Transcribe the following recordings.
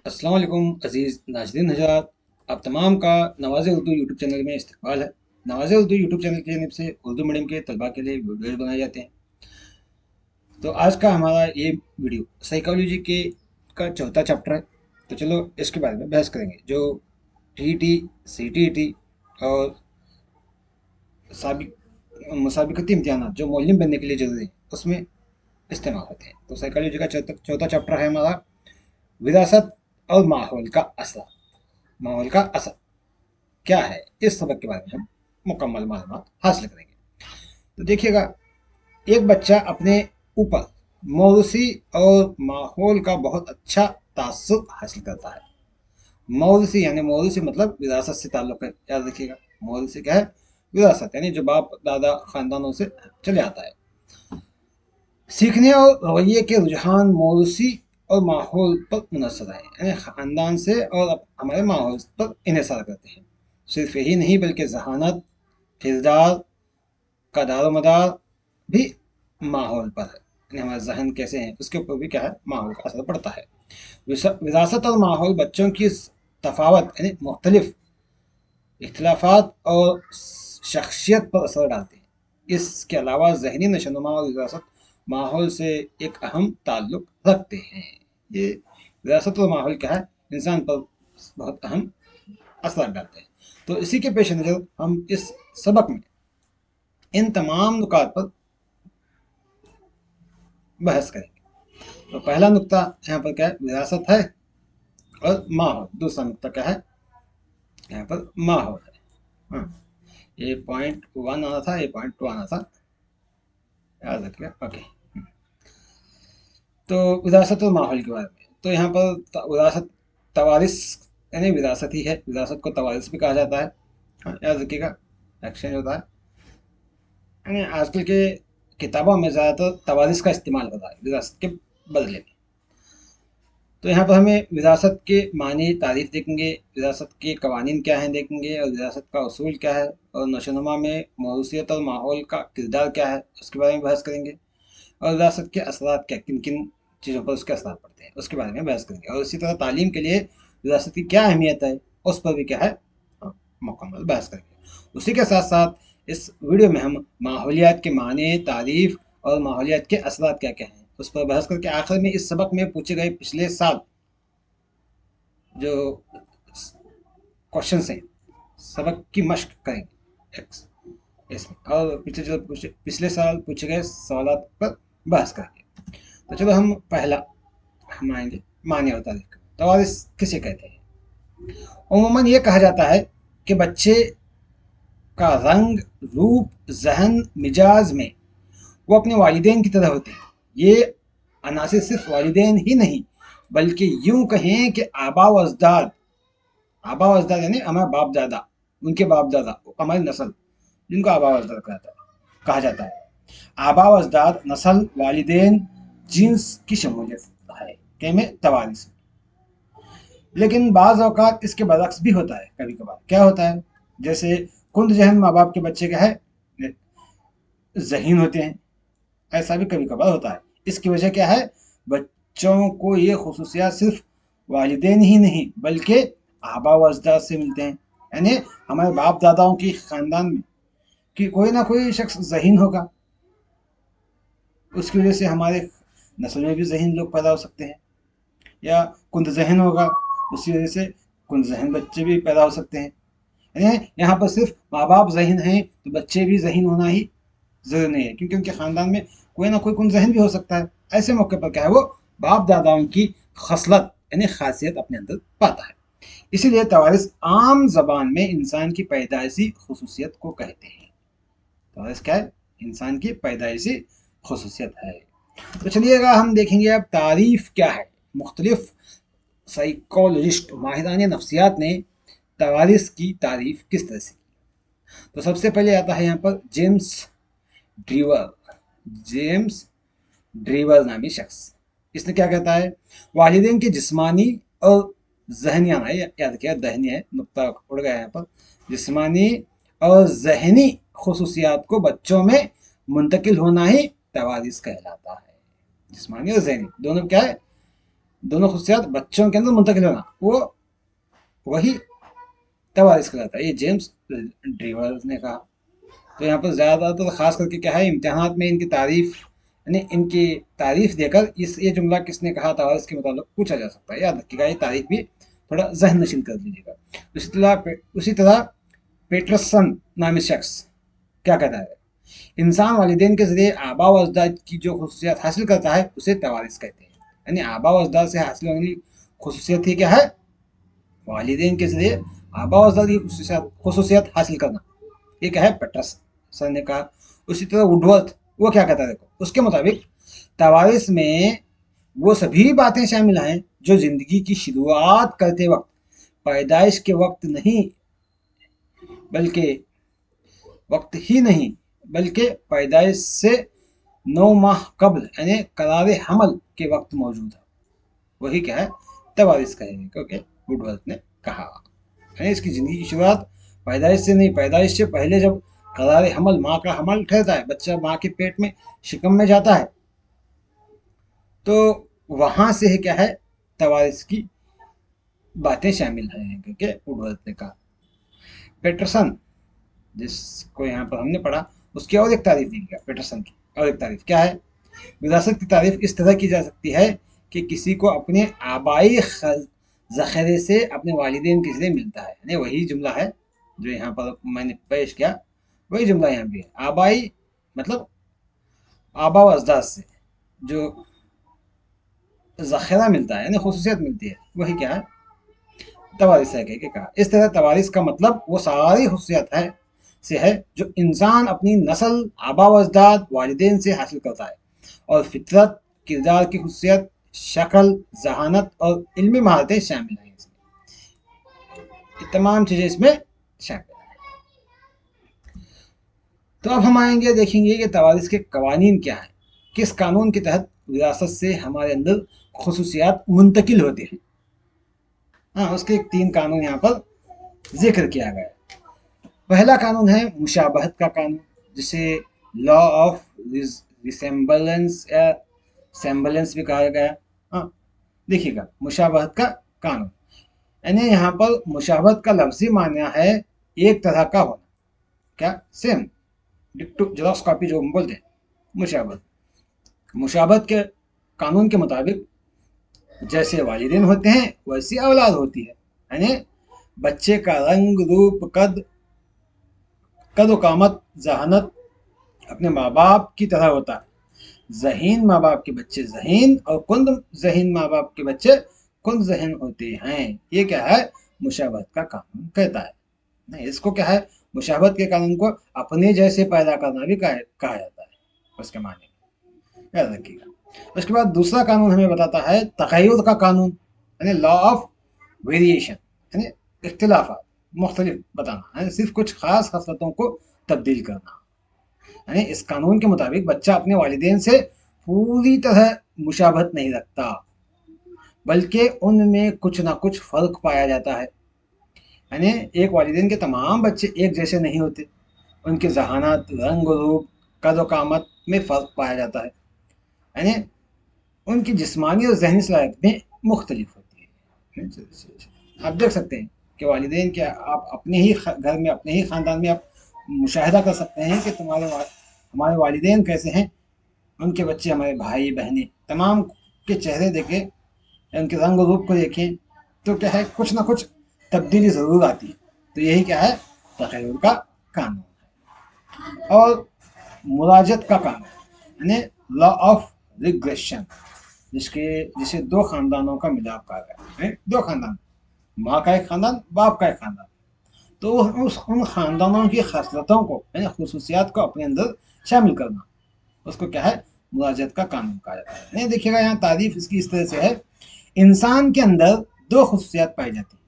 अस्सलाम वालेकुम अजीज़ नाज़रीन हज़रात, आप तमाम का नवाज़ उर्दू यूट्यूब चैनल में इस्तकबाल है। नवाज़ उर्दू यूट्यूब चैनल की जानिब से उर्दू मीडियम के तलबा के लिए वीडियोज़ बनाए जाते हैं। तो आज का हमारा ये वीडियो साइकोलॉजी के का चौथा चैप्टर है। तो चलो इसके बारे में बहस करेंगे, जो टीईटी, सीटीईटी और मुसाबिकती इम्तिहान जो मौलम बनने के लिए ज़रूरी है, उसमें इस्तेमाल होते हैं। तो साइकोलॉजी का चौथा चैप्टर है हमारा विरासत और माहौल का असर। माहौल का असर क्या है, इस सबक के बारे में हम मुकम्मल मालूमात हासिल करेंगे। तो देखिएगा, एक बच्चा अपने ऊपर मौरूसी और माहौल का बहुत अच्छा तासुर हासिल करता है। मौरूसी यानी मौरूसी मतलब विरासत से ताल्लुक है, याद रखिएगा। मौरूसी क्या है? विरासत, यानी जो बाप दादा खानदानों से चले आता है। सीखने और रवैये के रुझान मौरूसी और माहौल पर मुनसर है, यानी खानदान से और हमारे माहौल पर इन्हिसार करते हैं। सिर्फ यही नहीं बल्कि जहानत, किरदार का दारोमदार भी माहौल पर है, यानी हमारा जहन कैसे हैं उसके ऊपर भी क्या है, माहौल का असर पड़ता है। विरासत और माहौल बच्चों की तफावत यानी मुख्तलिफ इख्तलाफात और शख्सियत पर असर डालते हैं। इसके अलावा जहनी नशोनुमा और विरासत माहौल से एक अहम ताल्लुक रखते हैं। ये विरासत और माहौल क्या है, इंसान पर बहुत अहम असर डालते हैं। तो इसी के पेश नज़र हम इस सबक में इन तमाम नुकात पर बहस करेंगे। तो पहला नुक्ता यहाँ पर क्या है, विरासत है और माहौल। दूसरा नुक्ता क्या है, यहाँ पर माहौल है। हाँ, ये पॉइंट 1 आना था, ये पॉइंट 2 आना था, याद रखिएगा। ओके। तो विरासत और माहौल के बारे में, तो यहाँ पर विरासत तवारिस यानी विरासत ही है। विरासत को तवारिस भी कहा जाता है। हाँ, याद रखिएगा, एक्सचेंज होता है। यानी आजकल के किताबों में ज़्यादातर तवारिस का इस्तेमाल होता है विरासत के बदले में। तो यहाँ पर हमें विरासत के मानी तारीफ देखेंगे, विरासत के कवानीन क्या हैं देखेंगे, और विरासत का उसूल क्या है, और नशोनुमा में मौरूसियत और माहौल का किरदार क्या है उसके बारे में बहस करेंगे। और विरासत के असरात क्या, किन किन चीज़ों पर उसके असर पड़ते हैं उसके बारे में बहस करेंगे। और इसी तरह तालीम के लिए विरासत की क्या अहमियत है उस पर भी क्या है, मुकम्मल बहस करेंगे। उसी के साथ साथ इस वीडियो में हम माहौलियात के माने, तारीफ और माहौलियात के असरात क्या क्या हैं उस पर बहस करके आखिर में इस सबक में पूछे गए पिछले साल जो क्वेश्चन हैं, सबक की मश्क करेंगे इसमें, और पिछले साल पूछे गए सवाल पर बहस करेंगे। तो चलो हम पहला हम आएंगे मान्य और तारीफ। तवारिस किसे कहते हैं? उमूमन ये कहा जाता है कि बच्चे का रंग, रूप, जहन, मिजाज में वो अपने वालिदैन की तरह होते हैं। ये अनासिर सिर्फ वालिदैन ही नहीं बल्कि यूं कहें कि आबा व अजदाद, आबा व अजदाद यानी हमारे बाप दादा, उनके बाप दादा, हमारी नस्ल, जिनको आबा व अजदाद कहा जाता है। आबा व अजदाद, नस्ल, वालिदैन, जीन्स की शमूलियत है के में तवारिस। लेकिन बाज़ औक़ात इसके बरअक्स भी होता है। कभी कभार क्या होता है, जैसे कुंद जहन माँ बाप के बच्चे क्या है, ज़हीन होते हैं। ऐसा भी कभी कभार होता है। इसकी वजह क्या है, बच्चों को ये खसूसियात सिर्फ वालिदैन ही नहीं बल्कि आबा व अजदाद से मिलते हैं। यानी हमारे बाप दादाओं की ख़ानदान में कि कोई ना कोई शख्स ज़हीन होगा, उसकी वजह से हमारे नस्ल में भी ज़हीन लोग पैदा हो सकते हैं। या कुंद जहन होगा, उसकी वजह से कुंद जहन बच्चे भी पैदा हो सकते हैं। यानी यहाँ पर सिर्फ माँ बाप ज़हीन हैं तो बच्चे भी ज़हीन होना ही ज़रूरी नहीं है, क्योंकि उनके ख़ानदान में कोई ना कोई कुंद जहन भी हो सकता है। ऐसे मौके पर क्या है, वो बाप दादाओं की खसलत यानी खासियत अपने अंदर पाता है। इसीलिए तवारिस आम जबान में इंसान की पैदाइशी खसूसियत को कहते हैं। तवारिस क्या है, इंसान की पैदाइशी खसूसियत है। तो चलिएगा हम देखेंगे अब तारीफ क्या है। मुख्तलिफ साइकोलॉजिस्ट, माहिरान नफ्सियात ने तवारिस की तारीफ किस तरह से की। तो सबसे पहले आता है यहाँ पर जेम्स ड्रीवर। जेम्स ड्रीवर नामी शख्स, इसने क्या कहता है, वालिदैन के जिस्मानी और जहनियाना, याद किया दहनी है, नुक्ता उड़ गया यहाँ पर, जिस्मानी और जहनी खसूसियात को बच्चों में मुंतकिल होना ही तवारिस कहलाता है। जिस्मानी और जहनी दोनों क्या है, दोनों खसूसियात बच्चों के अंदर मुंतकिल होना, वो वही तवारिस कहलाता है। ये जेम्स ड्रीवर ने कहा। तो यहाँ पर ज़्यादातर तो खास करके क्या है, इम्तिहानात में इनकी तारीफ, यानी इनकी तारीफ देकर इस ये जुमला किसने कहा तवारिस के मुताबिक पूछा जा सकता है। याद रखिएगा, ये तारीफ भी थोड़ा जहन नशीन कर लीजिएगा। उसी तरह पेटरसन नामी शख्स क्या कहता है, इंसान वालिदैन के जरिए आबा व अजदाद की जो खसूसियात हासिल करता है उसे तवारिस कहते हैं। यानी आबा व अजदाद से हासिल होने वाली खसूसियत ही क्या है, वालिदैन के जरिए आबा व अजदाद की खसूसियात हासिल करना, ये क्या है, पेटरसन ने कहा। उसी तरह वुडवर्थ वो क्या कहता है, देखो उसके मुताबिक तवारिस में वो सभी बातें शामिल हैं जो जिंदगी की शुरुआत करते वक्त, पैदाइश के वक्त नहीं बल्कि वक्त ही नहीं बल्कि पैदाइश से 9 माह कबल यानी करार हमल के वक्त मौजूद है, वही क्या है, तवारिस कहेंगे, क्योंकि वुडवर्थ ने कहा। यानी इसकी जिंदगी की शुरुआत पैदाइश से नहीं, पैदाइश से पहले जब करार हमल, माँ का हमल ठहरता है, बच्चा माँ के पेट में शिकम में जाता है, तो वहां से है क्या है, तवारिस की बातें शामिल हैं, क्योंकि वुडवर्थ ने कहा। पेटरसन जिसको यहाँ पर हमने पढ़ा, उसकी और एक तारीफ दी गया, पेटरसन की और एक तारीफ क्या है, विरासत की तारीफ इस तरह की जा सकती है कि किसी को अपने आबाई ज़ख़ीरे से अपने वालिदैन के ज़रिए मिलता है। यानी वही जुमला है जो यहाँ पर मैंने पेश किया, वही जुमला यहाँ भी है। आबाई मतलब आबा व अजदाद से जो ज़ख़ीरा मिलता है, यानी खुसूसियत मिलती है, वही क्या है, तवारिस है के कहा। इस तरह तवारिस का मतलब वो सारी खुसूसियत है से है जो इंसान अपनी नस्ल, आबा व अजदाद, वालिदैन से हासिल करता है, और फितरत, किरदार की खुसूसियत, शक्ल, जहानत और इल्मी महारतें शामिल हैं इसमें। ये तमाम चीज़ें इसमें शामिल हैं। तो अब हम आएंगे, देखेंगे कि तवारिस के कवानीन क्या हैं, किस कानून के तहत विरासत से हमारे अंदर खुसूसियात मुंतकिल होती हैं। हाँ, उसके 3 कानून यहाँ पर जिक्र किया गया है। पहला कानून है मुशाबहत का कानून, जिसे लॉ ऑफ रिसेम्बलेंस या सेम्बलेंस भी कहा गया। हाँ, देखिएगा, मुशाबहत का कानून, यानी यहाँ पर मुशाबहत का लफ्जी माना है एक तरह का होना, क्या, सेम, डिक्टो, जेरॉक्स कॉपी जो हम बोलते हैं, मुशाबहत। मुशाबहत के कानून के मुताबिक जैसे वालिदैन होते हैं वैसी औलाद होती है, यानी बच्चे का रंग, रूप, कद कामत, जहानत अपने माँ बाप की तरह होता है। ज़हीन माँ बाप के बच्चे ज़हीन और कुंद ज़हीन माँ बाप के बच्चे कुंद ज़हीन होते हैं। ये क्या है, मुशाबहत का कानून कहता है। नहीं, इसको क्या है, मुशाबहत के कानून को अपने जैसे पैदा करना भी कहा जाता है, उसके माने याद रखिएगा। उसके बाद दूसरा कानून हमें बताता है तग़य्युर का कानून, यानी लॉ ऑफ वेरिएशन, यानी इख्तिलाफात, मुख्तलिफ बताना, यानी सिर्फ कुछ खास खसलतों को तब्दील करना। यानी इस कानून के मुताबिक बच्चा अपने वालिदैन से पूरी तरह मुशाबहत नहीं रखता, बल्कि उनमें कुछ ना कुछ फ़र्क पाया जाता है। यानी एक वालिदैन के तमाम बच्चे एक जैसे नहीं होते, उनके ज़हानत, रंग, रूप, कद कामत में फ़र्क पाया जाता है, यानी उनकी जिस्मानी और जहनी सलाहियतें मुख्तलिफ होती है। आप देख सकते हैं कि वालिदैन के आप अपने ही घर में, अपने ही ख़ानदान में आप मुशाहिदा कर सकते हैं कि हमारे वालिदैन कैसे हैं, उनके बच्चे, हमारे भाई बहनें, तमाम के चेहरे देखें, उनके रंग रूप को देखें, तो क्या है, कुछ ना कुछ तब्दीली ज़रूर आती है। तो यही क्या है, तग़य्युर का कानून है। और मुराजत का कानून, यानी लॉ ऑफ रिग्रेशन, जिसे 2 खानदानों का मिलाप कहा गया है। 2 खानदान, माँ का एक खानदान, बाप का एक खानदान, तो उन खानदानों की खसलतों को, यानी खुसूसियात को अपने अंदर शामिल करना, उसको क्या है, मुराजत का कानून कहा जाता है। नहीं, देखिएगा, यहाँ तारीफ इसकी इस तरह से है, इंसान के अंदर 2 खुसूसियात पाई जाती है,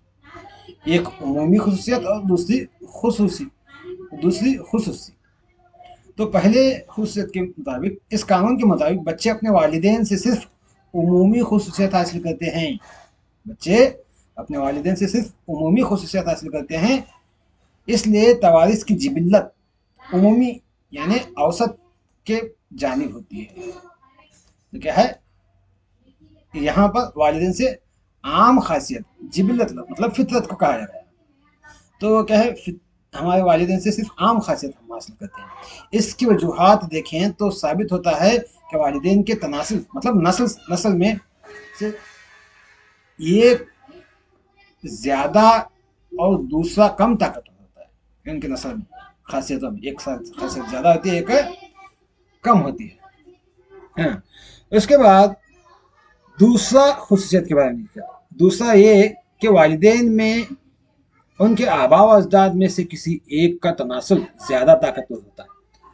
एक उमूमी खुसूसियत और दूसरी खुसूसी। तो पहले खुसूसियत के मुताबिक, इस कानून के मुताबिक बच्चे अपने वालिदैन से सिर्फ उमूमी खुसूसियत हासिल करते हैं, बच्चे अपने वालिदैन से सिर्फ उमूमी खुसूसियत हासिल करते हैं, इसलिए तवारिस की जिबिल्लत उमूमी यानी औसत के जानिब होती है। तो क्या है, यहाँ पर वालिदैन से आम खासियत जिबिलत मतलब फितरत को कहा गया है। तो वो क्या है, हमारे वालिदैन से सिर्फ आम खासियत हम हासिल करते हैं। इसकी वजूहात देखें तो साबित होता है कि वालिदैन के तनासिल मतलब नस्ल नस्ल में से एक ज्यादा और दूसरा कम ताकतवर होता है। इनके नस्ल में खासियतों में एक खासियत ज्यादा होती है, एक कम होती है। हाँ। उसके बाद दूसरा खुसूसियत के बारे में क्या, दूसरा ये कि वालिदैन में उनके आबा व अजदाद में से किसी एक का तनासुल ज्यादा ताकतवर होता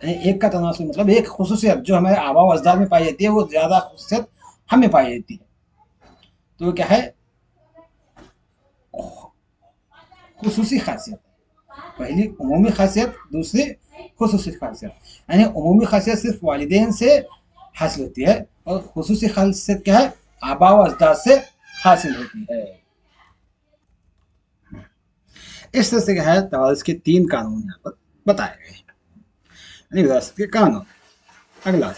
है। एक का तनासुल मतलब एक खुसूसियत जो हमारे आबा व अजदाद में पाई जाती है, वो ज्यादा खुसूसियत हमें पाई जाती है। तो वो क्या है, खुसूसी खासियत। पहली उमूमी खासियत, दूसरी खुसूसी खासियत। यानी उमूमी खासियत सिर्फ वालिदैन से हासिल होती है और खुसूसी खासियत क्या है, आबा व अजदाद से हासिल होती है। इस तरह से क्या है, तवारुस के 3 कानून यहाँ पर बताए गए, यानी विरासत के कानून। अगला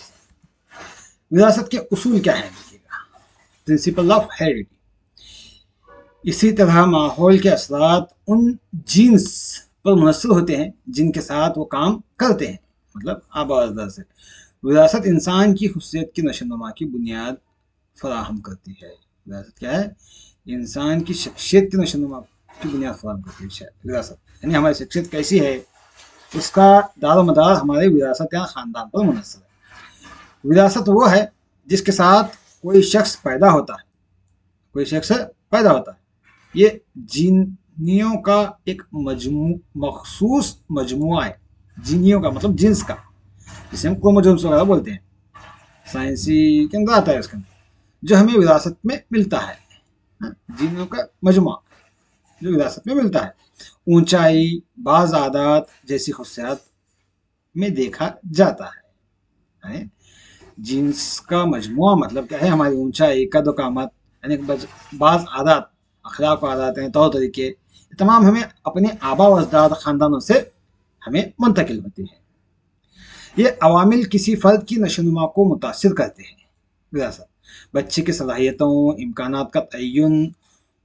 विरासत के उसूल क्या है, देखिएगा, प्रिंसिपल ऑफ हेरिडिटी। इसी तरह माहौल के असरात उन जीन्स पर मुनसर होते हैं जिनके साथ वो काम करते हैं, मतलब आबा अजदाद से। विरासत इंसान की खुशियत की नशोनुमा की बुनियाद फराहम करती है। विरासत क्या है, इंसान की शख्सियत की नशोनुमा की बुनियाद फराहम करती है विरासत। यानी हमारी शख्सियत कैसी है, उसका दारो मदार हमारे विरासत या ख़ानदान पर मुनसर है। विरासत वो है जिसके साथ कोई शख्स पैदा होता है, कोई शख्स पैदा होता है। ये जीनियों का एक मखसूस मजमुआ है। जीनियों का मतलब जिन्स का, जिसे हम क्रोमोसोम्स वगैरह बोलते हैं, साइंसी के अंदर आता है उसके अंदर, जो हमें विरासत में मिलता है। जीनियों का मजमुआ जो विरासत में मिलता है। ऊंचाई, बाज आदात जैसी खुशियात में देखा जाता है। जीन्स का मजमुआ मतलब क्या है, हमारी ऊंचाई, कद व कामत, यानी बाज आदात, अखलाक आदात हैं, तौर तरीके, तमाम हमें अपने आबा व अजदाद ख़ानदानों से हमें मुंतकिल होती है। ये अवामिल किसी फ़र्द की नशोनुमा को मुतासिर करते हैं। विरासत, बच्चे की सलाहियतों, इम्कानात का तयन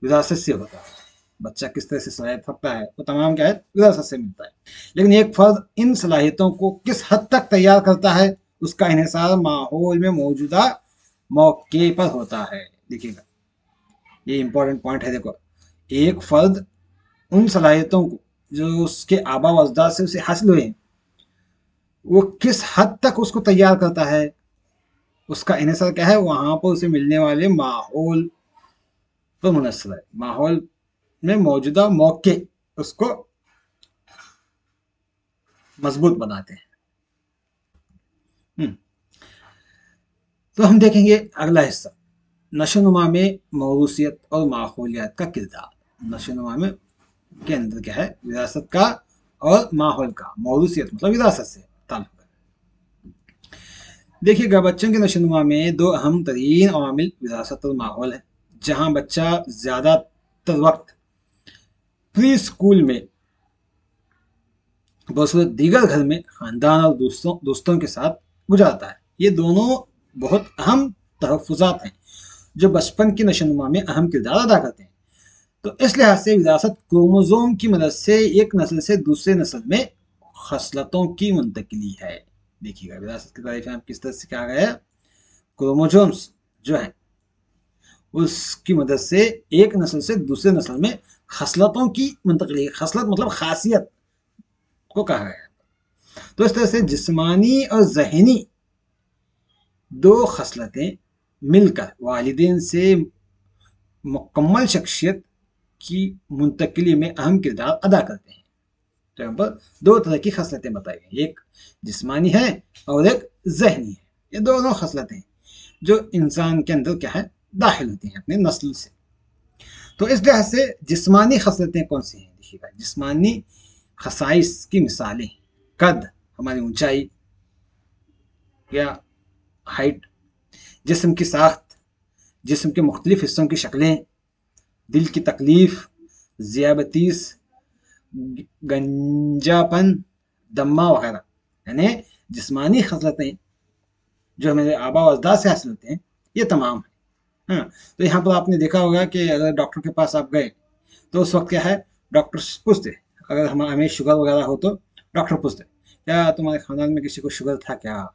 विरासत से होता है। बच्चा किस तरह से सलाहियत रखता है, वो तमाम क्या है, विरासत से मिलता है। लेकिन एक फ़र्द इन सलाहियतों को किस हद तक तैयार करता है, उसका इन्हिसार माहौल में मौजूदा मौके पर होता है। देखिएगा, ये इंपॉर्टेंट पॉइंट है। देखो, एक फर्द उन सलाहियतों को जो उसके आबा व अजदाद से उसे हासिल हुए हैं, वो किस हद तक उसको तैयार करता है, उसका इन्हिसार क्या है, वहां पर उसे मिलने वाले माहौल पर मुनसर है। माहौल में मौजूदा मौके उसको मजबूत बनाते हैं। तो हम देखेंगे अगला हिस्सा, नशोनुमा में मौरूसियत और माहौलियात का किरदार। नशोनुमा में के अंदर क्या है, विरासत का और माहौल का। मौरूसियत मतलब विरासत से ताल्लुक है। देखिएगा, बच्चों के नशोनुमा में 2 अहम तरीन अवामिल विरासत और माहौल है। जहाँ बच्चा ज़्यादातर वक्त प्री स्कूल में बसूरत दीगर घर में ख़ानदान और दोस्तों के साथ गुजारता है। ये दोनों बहुत अहम तहफ़्फ़ुज़ात हैं जो बचपन की नशोनुमा में अहम किरदार अदा करते हैं। तो इस लिहाज से विरासत क्रोमोसोम की मदद से एक नस्ल से दूसरे नस्ल में खसलतों की मुंतकिली है। देखिएगा, विरासत की तारीफ हम किस तरह से क्या गया, क्रोमोसोम्स जो है उसकी मदद से एक नस्ल से दूसरे नस्ल में खसलतों की मुंतकिली। खसलत मतलब खासियत को कहा गया। तो इस तरह से जिस्मानी और ज़हनी 2 खसलतें मिलकर वालिदैन से मुकम्मल शख्सियत की मुंतकिली में अहम किरदार अदा करते हैं। तो यहाँ पर 2 तरह की खसलतें बताई गई, एक जिस्मानी है और एक ज़हनी है। ये दोनों खसलतें जो इंसान के अंदर क्या है, दाखिल होती हैं अपने नस्ल से। तो इस लिहाज से जिस्मानी खसलतें कौन सी हैं, देखिएगा, जिस्मानी खसाइस की मिसालें, कद, हमारी ऊंचाई या हाइट, जिस्म की साख्त, जिस्म के मुख्तलिफ हिस्सों की शक्लें, दिल की तकलीफ, ज़ियाबतीस, गंजापन, दम्मा वगैरह। यानी जिस्मानी खसलतें जो हमें आबा व अजदाद से हासिल होते हैं, ये तमाम हैं। हाँ, तो यहाँ पर आपने देखा होगा कि अगर डॉक्टर के पास आप गए तो उस वक्त क्या है, डॉक्टर पूछते, अगर हमें शुगर वगैरह हो तो डॉक्टर पूछते क्या तुम्हारे खानदान में किसी को शुगर था क्या।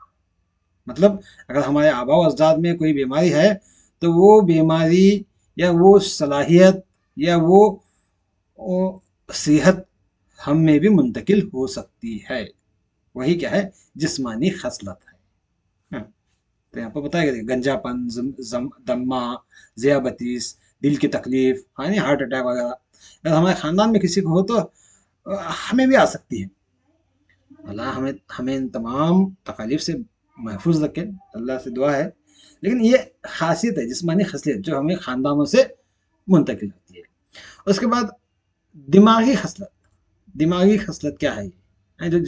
मतलब अगर हमारे आबा व अजदाद में कोई बीमारी है तो वो बीमारी या वो सलाहियत या वो सेहत हम में भी मुंतकिल हो सकती है। वही क्या है, जिस्मानी खसलत है। हाँ, तो यहाँ पर बताया गया गंजापन, दम्मा, ज़ियाबतीस, दिल की तकलीफ, हाँ नहीं, हार्ट अटैक वगैरह अगर हमारे खानदान में किसी को हो तो हमें भी आ सकती है। अल्लाह हमें हमें इन तमाम तकालीफ से महफूज रखे, अल्लाह से दुआ है। लेकिन ये खासियत है, जिस्मानी खसलियत जो हमें खानदानों से मुंतकिल होती है। उसके बाद दिमागी खसलत। दिमागी खसलत क्या है ये, जो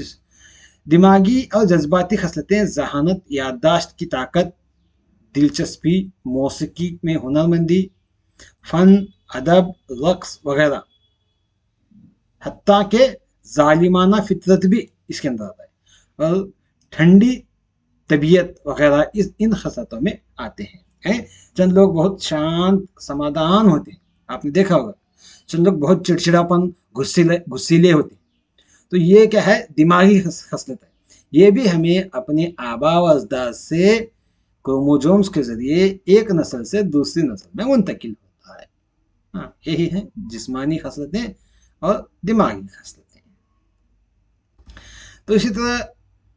दिमागी और जज्बाती खसलतें जहानत, याददाश्त की ताकत, दिलचस्पी, मौसीकी में हुनरमंदी, फन, अदब, रक्स वगैरह, हत्ता के जालिमाना फितरत भी इसके अंदर आता है। और ठंडी तबीयत वगैरह इन खसलतों में आते हैं। चंद लोग बहुत शांत समाधान होते हैं, आपने देखा होगा। चंद लोग बहुत चिड़चिड़ापन, गुस्सीले होते हैं। तो ये क्या है, दिमागी खसलत है। ये भी हमें अपने आबा व अजदाद से क्रोमोजोम्स के जरिए एक नस्ल से दूसरी नस्ल में मुंतकिल होता है। हाँ, यही है जिस्मानी खसलतें और दिमागी खसलतें। तो इसी तरह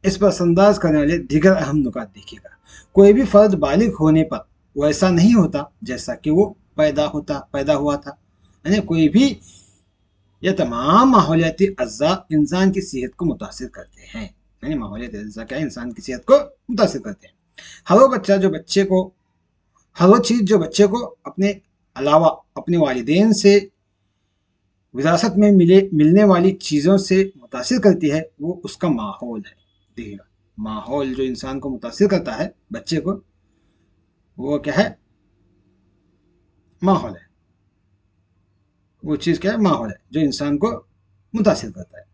इस पर असंदाज करने वाले दीगर अहम नुकात देखिएगा। कोई भी फर्द बालिग होने पर वैसा नहीं होता जैसा कि वो पैदा हुआ था। यानी कोई भी, यह तमाम माहौलियाती अज्जा इंसान की सेहत को मुतासिर करते हैं। यानी माहौलियाती अज्जा क्या है, इंसान की सेहत को मुतासिर करते हैं। हर वो बच्चा जो बच्चे को हर वो चीज़ जो बच्चे को अपने अलावा अपने वालिदैन से विरासत में मिलने वाली चीज़ों से मुतासिर करती है, वो उसका माहौल है। देखिएगा, माहौल जो इंसान को मुतासिर करता है, बच्चे को, वो क्या है, माहौल है। वो चीज़ क्या है, माहौल है जो इंसान को मुतासिर करता है।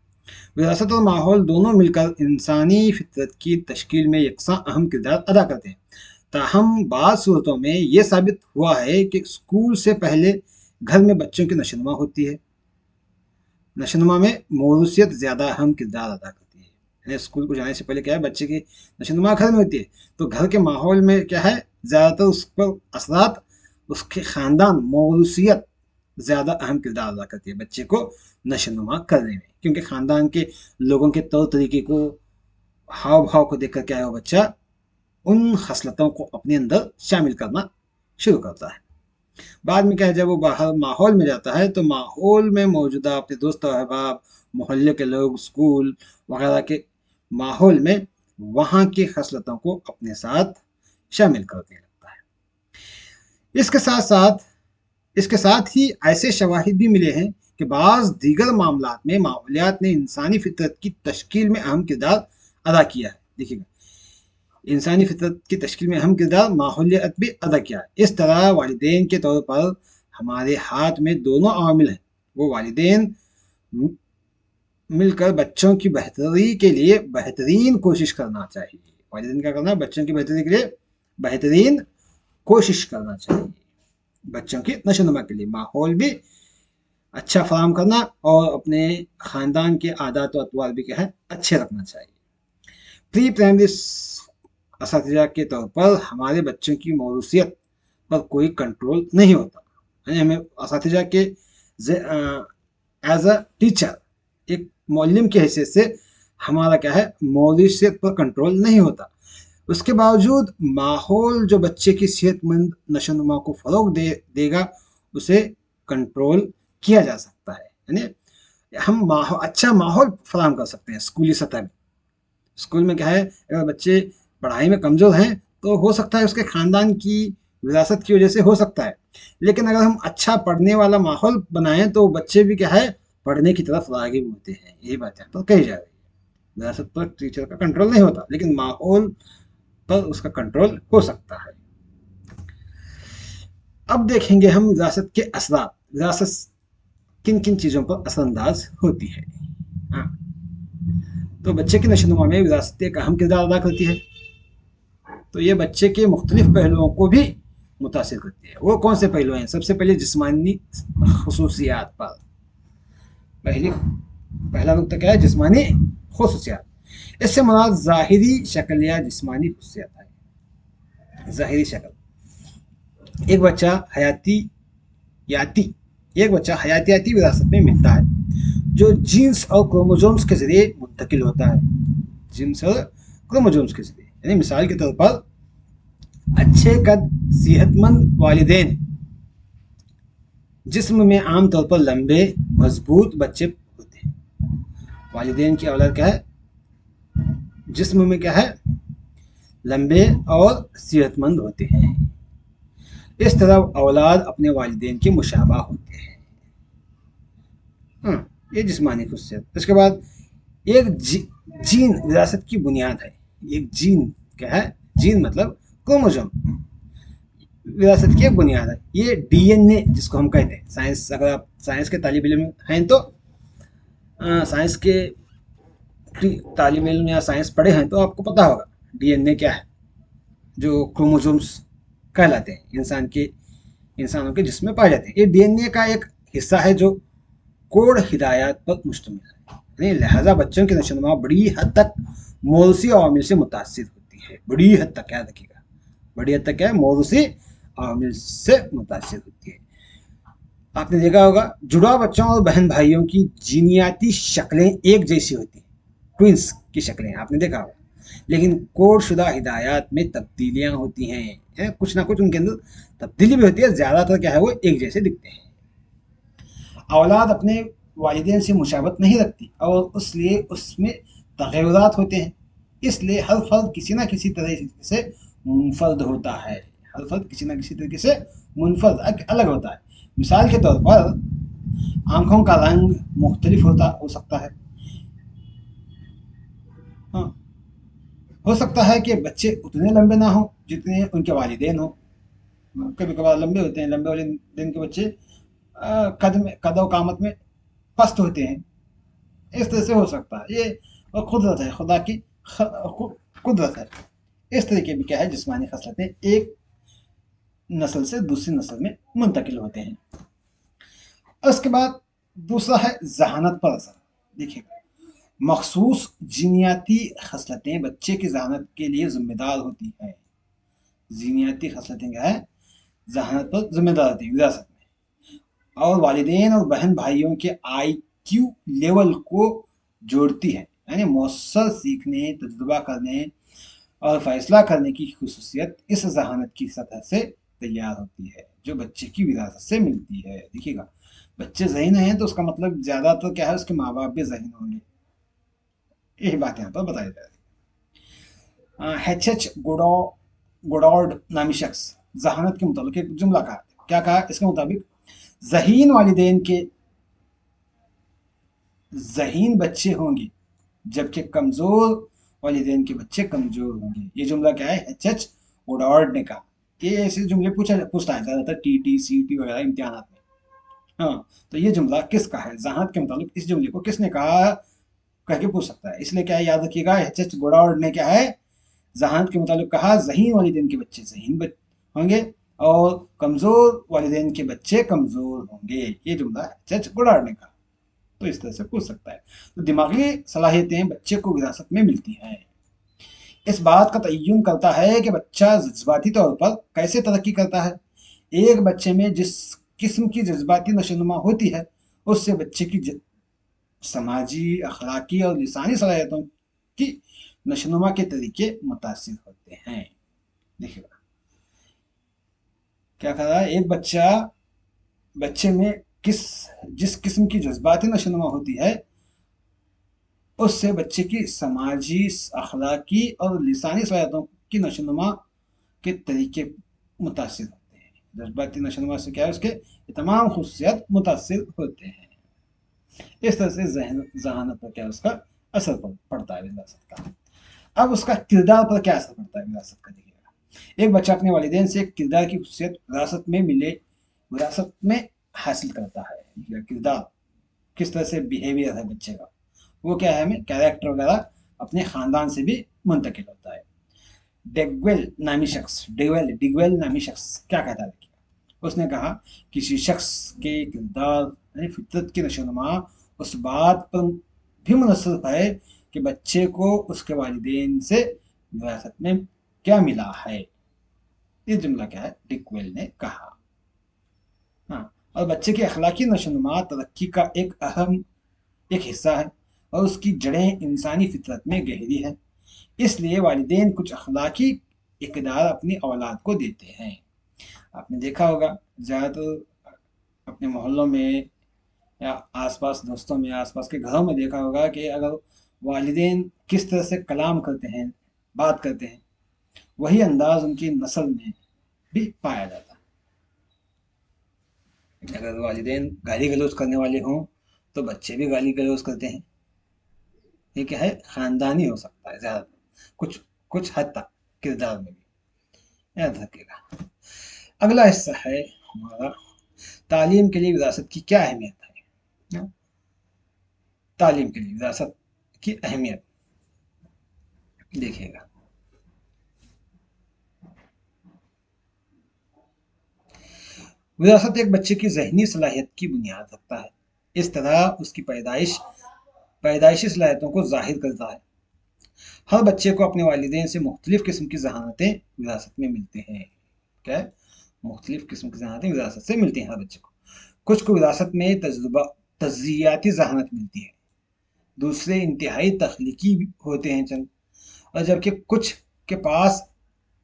विरासत और माहौल दोनों मिलकर इंसानी फितरत की तश्कील में यकसा अहम किरदार अदा करते हैं। ताहम बाज़ सूरतों में यह साबित हुआ है कि स्कूल से पहले घर में बच्चों की नशोनुमा होती है। नशोनुमा में मौरूसियत ज़्यादा अहम किरदार अदा करती है। यानी स्कूल को जाने से पहले क्या है, बच्चे की नशोनुमा घर में होती है। तो घर के माहौल में क्या है, ज़्यादातर उस पर असरात उसके ख़ानदान, मौरूसियत ज़्यादा अहम किरदार अदा करती है बच्चे को नशोनुमा करने में। क्योंकि ख़ानदान के लोगों के तौर तरीके को, हाव भाव को देखकर क्या है, वो बच्चा उन खसलतों को अपने अंदर शामिल करना शुरू करता है। बाद में क्या है, जब वो बाहर माहौल में जाता है तो माहौल में मौजूदा अपने दोस्त और अहबाब, मोहल्ले के लोग, स्कूल वगैरह के माहौल में वहाँ की खसलतों को अपने साथ शामिल करने लगता है। इसके साथ साथ इसके साथ ही ऐसे शवाहिद भी मिले हैं कि बाज़ दीगर मामलात में माहौलियात ने इंसानी फितरत की तश्कील में अहम किरदार अदा किया है। देखिएगा, इंसानी फितरत की तश्कील में अहम किरदार माहौलियत भी अदा किया है। इस तरह वालिदैन के तौर पर हमारे हाथ में दोनों अवामिल हैं। वो वालिदैन मिलकर बच्चों की बेहतरी के लिए बेहतरीन कोशिश करना चाहिए। वालिदैन क्या करना है, बच्चों की बेहतरी के लिए बेहतरीन कोशिश करना चाहिए। बच्चों की नशोनुमा के लिए माहौल भी अच्छा फराहम करना और अपने ख़ानदान के आदात और अतवार भी क्या है, अच्छे रखना चाहिए। प्री प्राइमरी असातिज़ा के तौर पर हमारे बच्चों की मौरूसियत पर कोई कंट्रोल नहीं होता। यानी हमें असातिज़ा के एज अ टीचर, एक मौलिम की हैसियत से हमारा क्या है, मौरूसियत पर कंट्रोल नहीं होता। उसके बावजूद माहौल जो बच्चे की सेहतमंद नशोनुमा को फ़रोग देगा, उसे कंट्रोल किया जा सकता है। यानी हम अच्छा माहौल फराहम कर सकते हैं स्कूली सतह में। स्कूल में क्या है, अगर बच्चे पढ़ाई में कमज़ोर हैं तो हो सकता है उसके ख़ानदान की विरासत की वजह से हो सकता है। लेकिन अगर हम अच्छा पढ़ने वाला माहौल बनाएं तो बच्चे भी क्या है, पढ़ने की तरफ राग़िब होते हैं। यही बात है तो कही जा रही है। विरासत पर टीचर का कंट्रोल नहीं होता, लेकिन माहौल पर उसका कंट्रोल हो सकता है। अब देखेंगे हम विरासत के असरात। विरासत किन किन चीज़ों पर असरअंदाज होती है। हाँ, तो बच्चे की नशोनुमा में विरासत एक अहम किरदार अदा करती है। तो ये बच्चे के मुख्तलिफ पहलुओं को भी मुतासिर करती है। वो कौन से पहलू हैं? सबसे पहले जिस्मानी खसूसियात पर। पहला नुकता क्या है? जिस्मानी खसूसियात। इससे मुराद ज़ाहिरी शक्ल या जिस्मानी खसूसियात है। ज़ाहिरी शक्ल, एक बच्चा हयातियाती विरासत में मिलता है जो जीन्स और क्रोमोसोम्स के जरिए मुंतकिल होता है। जीन्स और क्रोमोसोम्स के जरिए, यानी मिसाल के तौर पर अच्छे कद सेहतमंद वालिदैन जिस्म में आमतौर पर लंबे मजबूत बच्चे होते हैं। वालिदैन की औलाद क्या है? जिस्म में क्या है? लंबे और सेहतमंद होते हैं। इस तरह औलाद अपने वालिदैन के मुशाबा होते हैं। ये जिस्मानी खुशियत। उसके बाद एक जीन विरासत की बुनियाद है। एक जीन क्या है? जीन मतलब क्रोमोसोम विरासत की एक बुनियाद है। ये डीएनए जिसको हम कहते हैं, साइंस, अगर आप साइंस के तालिब इल्म हैं तो साइंस के तालिब इल्म या साइंस पढ़े हैं तो आपको पता होगा डीएनए क्या है, जो क्रोमोसोम्स कहलाते हैं इंसानों के जिस्म में पाए जाते हैं। ये डीएनए का एक हिस्सा है जो कोड हिदायत पर मुश्तमिल है। लिहाजा बच्चों की नशोनुमा बड़ी हद तक मौरूसी अवामिल से मुतासिर होती है। बड़ी हद तक, याद रखिएगा, बड़ी हद तक क्या है? मौरूसी अवामिल से मुतासिर होती है। आपने देखा होगा जुड़वा बच्चों और बहन भाइयों की जीनियाती शक्लें एक जैसी होती हैं, ट्विंस की शक्लें आपने देखा होगा, लेकिन कोड शुदा हिदायत में तब्दीलियां होती हैं। कुछ ना कुछ उनके अंदर तब्दीली भी होती है। ज्यादातर क्या है? वो एक जैसे दिखते हैं। औलाद अपने वालिदैन से मुशाबत नहीं रखती और इसलिए उसमें तग़य्युरात होते हैं। इसलिए हर फर्द किसी न किसी तरीके से मुनफर्द होता है। हर फर्द किसी न किसी तरीके से मुनफर्द, अलग होता है। मिसाल के तौर पर आंखों का रंग मुख्तलिफ हो सकता है। हाँ, हो सकता है कि बच्चे उतने लंबे ना हो जितने उनके वालिदैन हो। कभी कभार लंबे होते हैं, लंबे वाले दिन के बच्चे कद और कामत में पस्त होते हैं। इस तरह से हो सकता है। ये कुदरत है, खुदा की कुदरत है। इस तरीके भी क्या है? जिस्मानी खसलतें एक नस्ल से दूसरी नस्ल में मुंतकिल होते हैं। उसके बाद दूसरा है जहानत पर असर। देखिएगा, मखसूस जीनियाती खसलतें बच्चे की जहानत के लिए जिम्मेदार होती हैं। जीनियाती खसलतें क्या है? जहानत पर जिम्मेदार होती है विरासत में, और वालिदैन और बहन भाइयों के IQ लेवल को जोड़ती है। यानी मौसर सीखने, तजुर्बा करने और फैसला करने की खुसूसियत इस जहानत की सतह से तैयार होती है जो बच्चे की विरासत से मिलती है। देखिएगा, बच्चे ज़हीन हैं तो उसका मतलब ज़्यादातर क्या है? उसके माँ बाप भी ज़हीन होंगे। यही बात यहाँ पर बताई जा रही है। H.H. गोडॉर्ड नामी शख्स जहानत के मुताबिक एक जुमला कहा। क्या कहा? इसके मुताबिक ज़हीन वालिदैन के ज़हीन बच्चे होंगे जबकि कमज़ोर वालिदैन के बच्चे कमज़ोर होंगे। ये जुमला क्या है? H.H. गोडॉर्ड ने कहा। ये ऐसे जुमले पूछता है ज़्यादातर TT CT वगैरह इम्तिहानात में। हाँ, तो ये जुमला किसका है? जहानत के मुताबिक इस जुमले को किसने कहा कह के पूछ सकता है। इसलिए क्या है? याद रखिएगा, H.H. गोडॉर्ड ने क्या है? जहानत के मुताबिक कहा ज़हीन वालिदैन के बच्चे ज़हीन होंगे और कमज़ोर वालिदैन के बच्चे कमज़ोर होंगे। ये जुमला H.H. गोडॉर्ड ने कहा। तो इस तरह से पूछ सकता है। तो दिमागी सलाहियतें बच्चे को विरासत में मिलती हैं। इस बात का तयन करता है कि बच्चा जज्बाती तौर पर कैसे तरक्की करता है। एक बच्चे में जिस किस्म की जज्बाती नशोनुमा होती है उससे बच्चे की समाजी, अखलाकी और लिसानी सलाहियतों की नशोनुमा के तरीके मुतासिर होते हैं। देखिएगा क्या कर रहा है? एक बच्चे में जिस किस्म की जज्बाती नशोनुमा होती है उससे बच्चे की समाजी, अखलाकी और लिसानी सलाहियतों की नशोनुमा के तरीके मुतासिर होते हैं। जज्बाती नशोनुमा से क्या है? उसके तमाम खुसूसियात मुतासिर होते हैं। इस तरह से जहानत पर क्या उसका असर पड़ता है विरासत का। अब उसका किरदार पर क्या असर पड़ता है विरासत का? देखिएगा, एक बच्चा अपने वालिदैन से किरदार की खुसूसियत विरासत में हासिल करता है। किरदार किस तरह से बिहेवियर है बच्चे का, वो क्या है? हमें कैरेक्टर वगैरह अपने खानदान से भी मुंतकिल होता है। डिगवेल नामी शख्स क्या कहता है, देखिए उसने कहा किसी शख्स के किरदार यानी फितरत की नशोनुमा उस बात पर भी मुनसब है कि बच्चे को उसके वालिदैन से विरासत में क्या मिला है। ये जुमला क्या है, डिगवेल ने कहा। हाँ, और बच्चे की अखलाकी नशोनुमा तरक्की का एक हिस्सा है और उसकी जड़ें इंसानी फितरत में गहरी है। इसलिए वालिदैन कुछ अखलाकी इकदार अपनी औलाद को देते हैं। आपने देखा होगा ज़्यादातर अपने मोहल्लों में या आसपास दोस्तों में, आसपास के घरों में देखा होगा कि अगर वालिदैन किस तरह से कलाम करते हैं, बात करते हैं, वही अंदाज उनकी नस्ल में भी पाया जाता है। अगर वालिदैन गाली गलौज करने वाले हों तो बच्चे भी गाली गलौज करते हैं। ये क्या है, खानदानी हो सकता है ज़्यादातर, कुछ कुछ हद तक किरदार में भी, याद रखिएगा। अगला हिस्सा है हमारा तालीम के लिए विरासत की क्या अहमियत है। तालीम के लिए विरासत की अहमियत देखिएगा। विरासत एक बच्चे की जहनी सलाहियत की बुनियाद रखता है। इस तरह उसकी पैदाइशी सलाहियतों को जाहिर करता है। हर बच्चे को अपने वालिदैन से मुख्तलिफ किस्म की जहानतें विरासत में मिलती हैं। क्या है, मुख्तलिफ किस्म की जहानतें विरासत से मिलती हैं हर बच्चे को। कुछ को विरासत में तज्जियाती जहानत मिलती है, दूसरे इंतहाई तख्लीकी होते हैं चंद, और जबकि कुछ के पास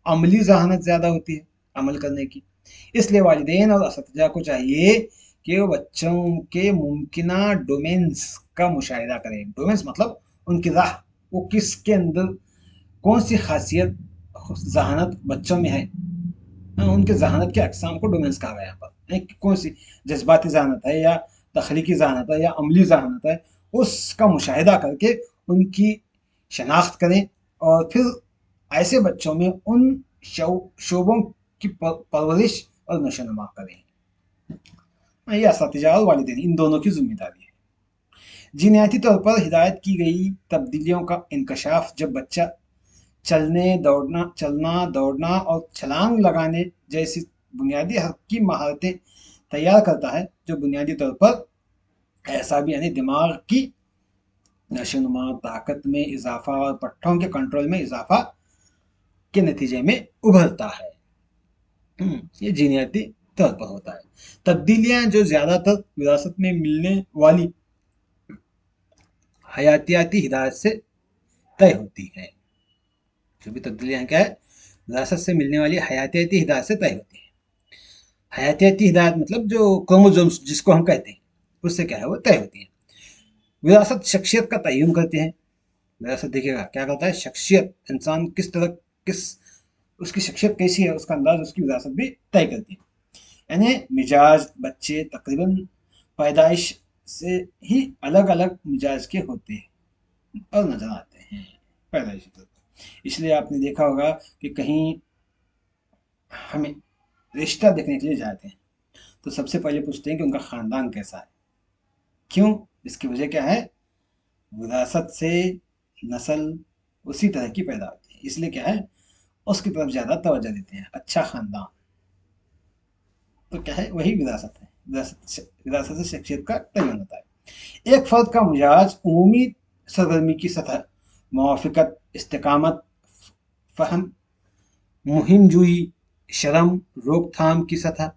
अमली जहानत ज़्यादा होती है अमल करने की। इसलिए वालिदैन और असतिज़ा को चाहिए कि वो बच्चों के मुमकिना डोमेन्स का मुशाहिदा करें। डोमेन्स मतलब उनकी राह, वो किसके अंदर कौन सी खासियत जहानत बच्चों में है। उनके जहानत के अकसाम को डोमेन्स कहा गया यहाँ पर, कौन सी जज्बाती जहानत है या तख्लीकी जहानत है या अमली जहानत है, उसका मुशाहिदा करके उनकी शनाख्त करें और फिर ऐसे बच्चों में उन शोबों की परवरिश और नशोनुमा करें। ये असातिज़ा और वालिदैन इन दोनों की जिम्मेदारी है। जीनियाती तौर पर हिदायत की गई तब्दीलियों का इंकशाफ जब बच्चा चलना दौड़ना और छलांग लगाने जैसी बुनियादी हरकी महारतें तैयार करता है, जो बुनियादी तौर पर एसाबी यानी दिमाग की नशोनुमा, ताकत में इजाफा और पट्टों के कंट्रोल में इजाफा के नतीजे में उभरता है। ये जीनियाती तौर पर होता है। तब्दीलियां जो ज्यादातर विरासत में मिलने वाली हयातियाती हिदायत से तय होती है। जो भी तब्दीलियां क्या है, विरासत से मिलने वाली हयातियाती हिदायत से तय होती है। हयातियाती हिदायत मतलब जो क्रोमोसोम्स जिसको हम कहते हैं, उससे क्या है वो तय होती है। विरासत शख्सियत का तयन करते हैं। विरासत देखिएगा क्या करता है, शख्सियत, इंसान किस तरह, किस उसकी शख्सियत कैसी है, उसका अंदाज उसकी विरासत भी तय करती है। यानी मिजाज बच्चे तकरीबन पैदाइश से ही अलग अलग मिजाज के होते हैं और नजर आते हैं पैदाइशी तौर पर। इसलिए आपने देखा होगा कि कहीं हमें रिश्ता देखने के लिए जाते हैं तो सबसे पहले पूछते हैं कि उनका खानदान कैसा है। क्यों? इसकी वजह क्या है, विरासत से नस्ल उसी तरह की पैदा होती है, इसलिए क्या है उसकी तरफ ज्यादा तवज्जो देते हैं। अच्छा खानदान तो क्या है, वही विरासत है। विरासत से शख्सियत का तयन होता है। एक फर्द का मिजाज उमूमी सरगर्मी की सतह, मुआफ़क़त, इस्तिकामत, फ़हम, मुहिमजूई, शर्म, रोकथाम की सतह,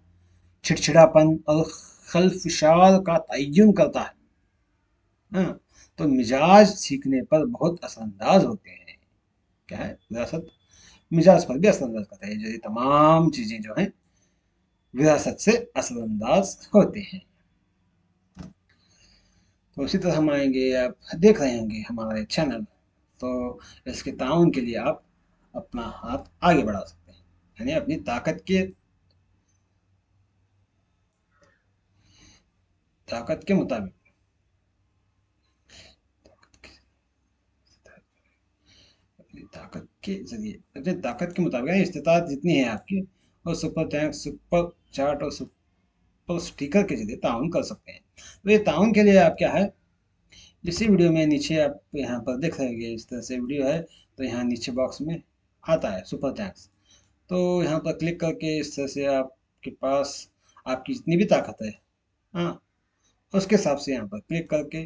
छिड़छिड़ापन और खलफशार का तयन करता है। हाँ, तो मिजाज सीखने पर बहुत असरअंदाज होते हैं। क्या है, विरासत मिजाज पर भी असरअंदाज करता है। जो ये तमाम चीज़ें जो हैं विरासत से असरअंदाज होते हैं। तो इसी तरह हम आएंगे, आप देख रहे होंगे हमारे चैनल, तो इसके ताउन के लिए आप अपना हाथ आगे बढ़ा सकते हैं, यानी अपनी ताकत के मुताबिक ताकत के जरिए, अपनी ताकत के मुताबिक इस्तिताअत जितनी है आपकी, और सुपर टैंक, सुपर चार्ट और सुपर स्टिकर के जरिए ताउन कर सकते हैं। तो ये ताउन के लिए आप क्या है, इसी वीडियो में नीचे आप यहाँ पर देख रहे हैं, इस तरह से वीडियो है, तो यहाँ नीचे बॉक्स में आता है सुपर थैंक्स। तो यहाँ पर क्लिक करके इस तरह से आपके पास आपकी जितनी भी ताकत है, हाँ, उसके हिसाब से यहाँ पर क्लिक करके,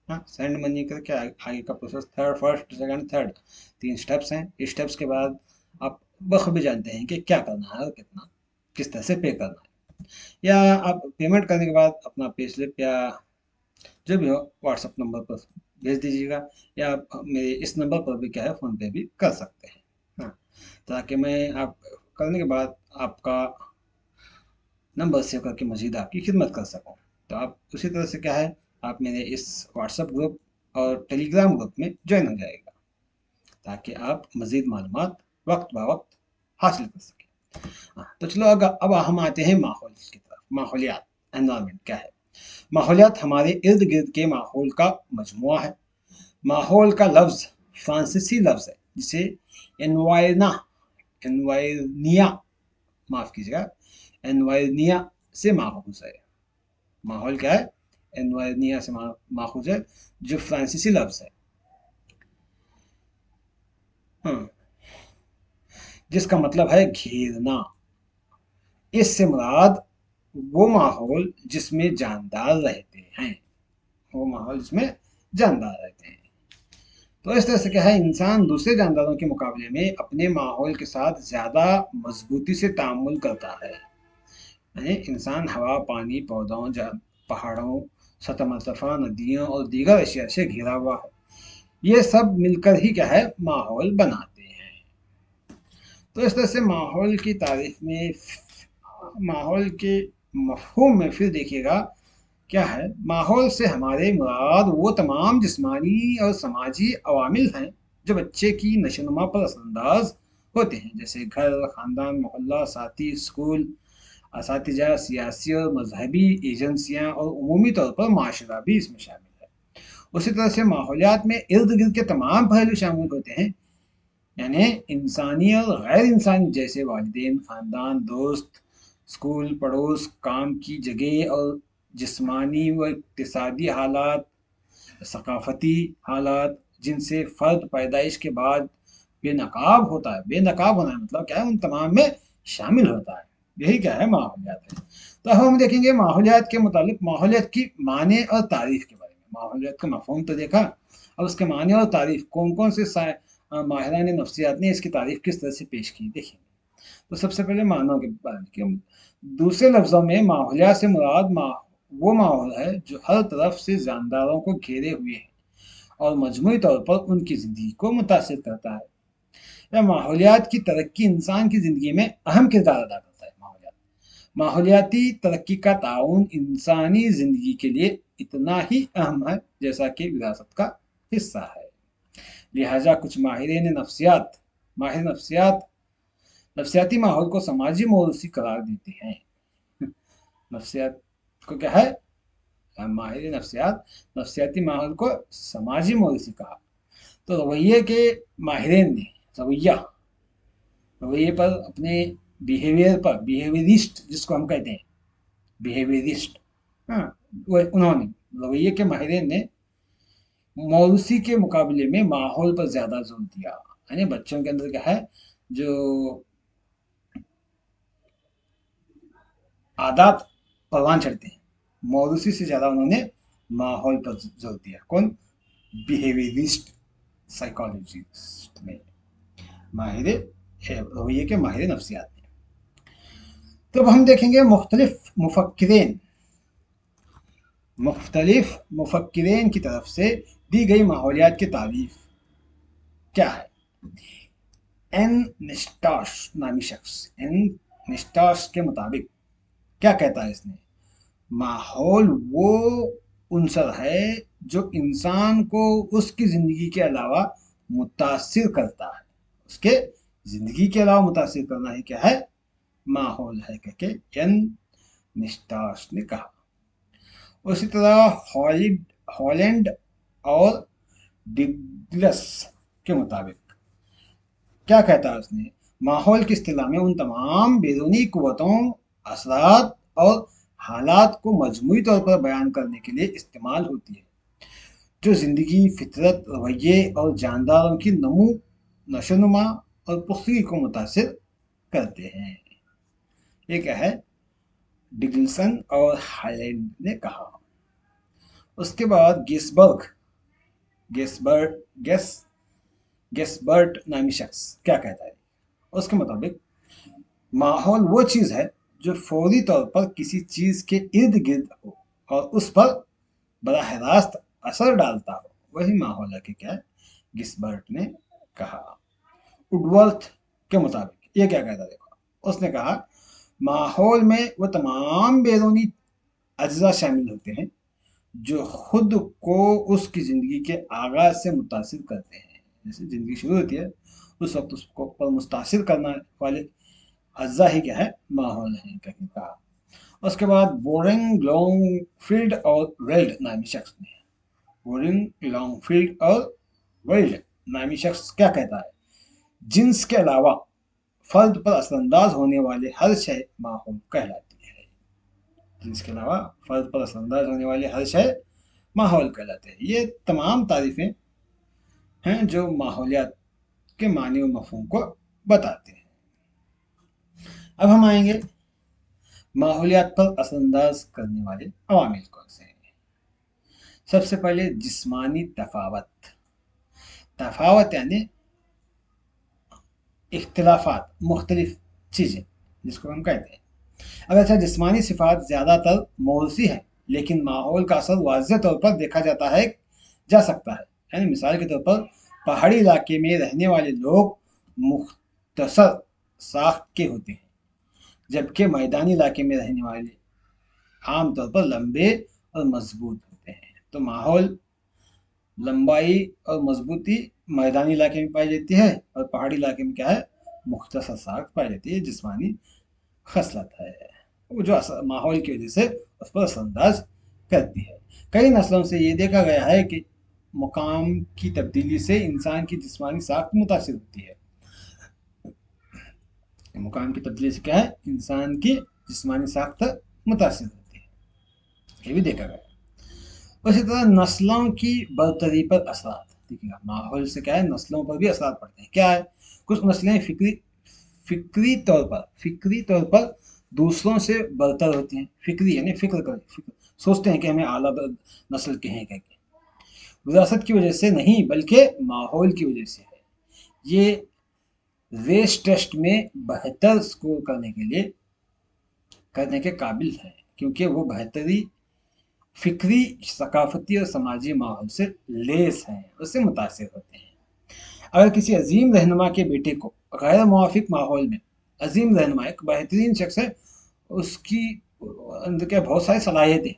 हाँ, सेंड मनी करके आगे का process, third, first, second, third, 3 steps हैं। इस स्टेप्स के बाद आप बखूबी जानते हैं कि क्या करना है और कितना, किस तरह से पे करना है। या आप पेमेंट करने के बाद अपना पे स्लिप या जो भी हो व्हाट्सएप नंबर पर भेज दीजिएगा, या आप मेरे इस नंबर पर भी क्या है फ़ोन पे भी कर सकते हैं, हाँ, ताकि मैं आप करने के बाद आपका नंबर सेव करके मज़ीद आपकी खिदमत कर सकूं। तो आप उसी तरह से क्या है, आप मेरे इस व्हाट्सएप ग्रुप और टेलीग्राम ग्रुप में ज्वाइन हो जाएगा, ताकि आप मज़ीद मालूमात वक्त ब वक्त हासिल कर सकें। हाँ, तो चलो अब हम आते हैं माहौल की तरफ। माहौलियात, एनवायरनमेंट क्या है? माहौलियात हमारे इर्द गिर्द के माहौल का मजमुआ है। माहौल का लफ्ज़ फ्रांसीसी लफ्ज़ है जिसे एनवायरना एनवायरनिया माफ़ कीजिएगा, एनवायरनिया से माखूज है। माहौल क्या है? एनवायरनिया से माखूज है, जो फ्रांसीसी लफ्ज़ है, हाँ, जिसका मतलब है घेरना। इससे मुराद वो माहौल जिसमें जानदार रहते हैं, वो माहौल जिसमें जानदार रहते हैं। तो इस तरह से क्या है, इंसान दूसरे जानदारों के मुकाबले में अपने माहौल के साथ ज़्यादा मजबूती से तामुल करता है। यानी इंसान हवा, पानी, पौधों, पहाड़ों, सतह मरतफा, नदियों और दीगर अशिया से घिरा हुआ है। ये सब मिलकर ही क्या है, माहौल बनाते हैं। तो इस तरह से माहौल की तारीफ में, माहौल के मफहूम में फिर देखिएगा क्या है, माहौल से हमारे मुराद वो तमाम जिस्मानी और समाजी अवामिल हैं जो बच्चे की नशोनुमा पर असरअंदाज होते हैं, जैसे घर, ख़ानदान, मोहल्ला, साथी, स्कूल, असातिज़ा, सियासी और मजहबी एजेंसियाँ और उमूमी तौर पर माशरा भी इसमें शामिल है। उसी तरह से माहौलियात में इर्द गिर्द के तमाम पहलू शामिल होते हैं, यानी इंसानी और गैर इंसानी, जैसे वालिदैन, ख़ानदान, दोस्त, स्कूल, पड़ोस, काम की जगह और जिस्मानी व इक़्तिसादी हालात, सकाफ़ती हालात जिनसे फ़र्द पैदाइश के बाद बेनकाब होता है। बेनकाब होना मतलब क्या है, उन तमाम में शामिल होता है। यही क्या है, माहौलियात है। तो अब हम देखेंगे माहौलियात के मुतालिक माहौलियात की माने और तारीफ़ के बारे में। माहौलियात का मफ़हूम तो देखा, अब उसके माने और तारीफ़ कौन कौन से माहिरान नफ्सियात ने इसकी तारीफ़ किस तरह से पेश की, देखेंगे। तो सबसे पहले मानों के बारे में, दूसरे लफ्ज़ों में माहौलियात से मुराद वो माहौल है जो हर तरफ से जानदारों को घेरे हुए है और मजमूई तौर पर उनकी ज़िंदगी को मुतासिर करता है। या माहौलियात की तरक्की इंसान की ज़िंदगी में अहम किरदार अदा करता है। माहौलियाती तरक्की का ताउन इंसानी ज़िंदगी के लिए इतना ही अहम है जैसा कि विरासत का हिस्सा है। लिहाजा कुछ माहिर नफ्सियात नफ्सियाती माहौल को समाजी मौरूसी करार देते हैं। नफ्सियात को क्या है, माहिर नफ्सियात नफ्सियाती माहौल को समाजी मौरूसी कहा। तो रवैये के माहिरीन ने रवैया रवैये पर, अपने बिहेवियर पर, बिहेवियरिस्ट जिसको हम कहते हैं, बिहेवियरिस्ट, हाँ, वो उन्होंने, रवैये के माहिरीन ने मौरूसी के मुकाबले में माहौल पर ज़्यादा जोर दिया। यानी बच्चों के अंदर क्या है, जो आदात परवान चढ़ते हैं, मौरूसी से ज़्यादा उन्होंने माहौल पर जोर दिया। कौन? बिहेवियरिस्ट साइकोलॉजिस्ट में, माहिर रवैये के माहिर नफ्सियात में। तो अब हम देखेंगे मुख्तलिफ मुफक्किरीन की तरफ से दी गई माहौलियात की तारीफ क्या है। एन निस्टाश नामी शख्स, एन निस्टाश के मुताबिक क्या कहता है इसने, माहौल वो उनसर है जो इंसान को उसकी ज़िंदगी के अलावा मुतासिर करता है। उसके ज़िंदगी के अलावा मुतासिर करना ही क्या है, माहौल है, करके एन निस्टाश ने कहा। उसी तरह हॉलैंड और डिग्लस के मुताबिक क्या कहता है उसने, माहौल की इस्तिलाह में उन तमाम बैरूनी कुव्वतों, असरात और हालात को मजमूई तौर पर बयान करने के लिए इस्तेमाल होती है जो ज़िंदगी, फितरत, रवैये और जानदारों की नशोनुमा और पुख्तगी को मुतासिर करते हैं। ये क्या है, डिगिल्सन और हाइलैंड ने कहा। उसके बाद गेसबर्ट गेस गेसबर्ट नामी शख्स क्या कहता है, उसके मुताबिक माहौल वो चीज है जो फौरी तौर पर किसी चीज के इर्द गिर्द हो और उस पर बराह रास्त असर डालता हो, वही माहौल है कि क्या है, गिसबर्ट ने कहा। वुडवर्थ के मुताबिक ये क्या कहता है, देखो उसने कहा माहौल में वो तमाम बैरूनी अज्जा शामिल होते हैं जो खुद को उसकी जिंदगी के आगाज से मुतासिर करते हैं। जैसे जिंदगी शुरू होती है उस वक्त उसको पर मुतासिर करने वाले अज्जा ही क्या है, माहौल है कहीं का। उसके बाद बोरिंग लॉन्गफील्ड और वेल्ड नामी शख्स ने, बोरिंग लॉन्गफील्ड और वेल्ड नामी शख्स क्या कहता है, जिन्स के अलावा फर्द पर असरअंदाज होने वाले हर शय माहौल कहलाती है। जिसके अलावा फर्द पर असरअंदाज होने वाले हर शय माहौल कहलाते हैं। ये तमाम तारीफें हैं जो माहौलियात के मानी और मफहूम को बताते हैं। अब हम आएंगे माहौलियात पर असरअंदाज करने वाले अवामिल कौन से हैं। सबसे पहले जिस्मानी तफावत। तफावत यानी इख्तिलाफात, मुख्तलिफ चीजें जिसको हम कहते हैं। अगर अच्छा जिस्मानी सिफात ज्यादातर मौरूसी है लेकिन माहौल का असर वाज़ेह तौर पर देखा जा सकता है। यानी मिसाल के तौर पर पहाड़ी इलाके में रहने वाले लोग मुख्तसर साख्त के होते हैं, जबकि मैदानी इलाके में रहने वाले आमतौर पर लंबे और मजबूत होते हैं। तो माहौल लंबाई और मजबूती मैदानी इलाके में पाई जाती है और पहाड़ी इलाके में क्या है, मुख्तसर साख्त पाई जाती है, जिस्मानी खसलत है वो जो माहौल की वजह से उस पर असरअंदाज करती है। कई नस्लों से ये देखा गया है कि मुकाम की तब्दीली से इंसान की जिस्मानी साख्त मुतासिर होती है। मुकाम की तब्दीली से क्या है, इंसान की जिस्मानी साख्त मुतासिर होती है, ये भी देखा गया। उसी तरह नस्लों की बरतरी पर असर देखिएगा, माहौल से क्या है, नस्लों पर भी असर पड़ते हैं। क्या है, कुछ नस्लें फिक्री तौर पर दूसरों से बरतर होती हैं। फिक्री यानी फिक्र सोचते हैं कि हमें आला नस्ल के हैं, क्या विरासत की वजह से नहीं बल्कि माहौल की वजह से है। ये रेस टेस्ट में बेहतर स्कोर करने के काबिल है क्योंकि वो बेहतरी फिक्री, सकाफती और समाजी माहौल से लेस हैं, उससे मुतासिर होते हैं। अगर किसी अजीम रहनुमा के बेटे को गैर मुवाफिक माहौल में, अजीम रहनुमा एक बेहतरीन शख्स है, उसकी अंदर क्या बहुत सारी सलाहियतें,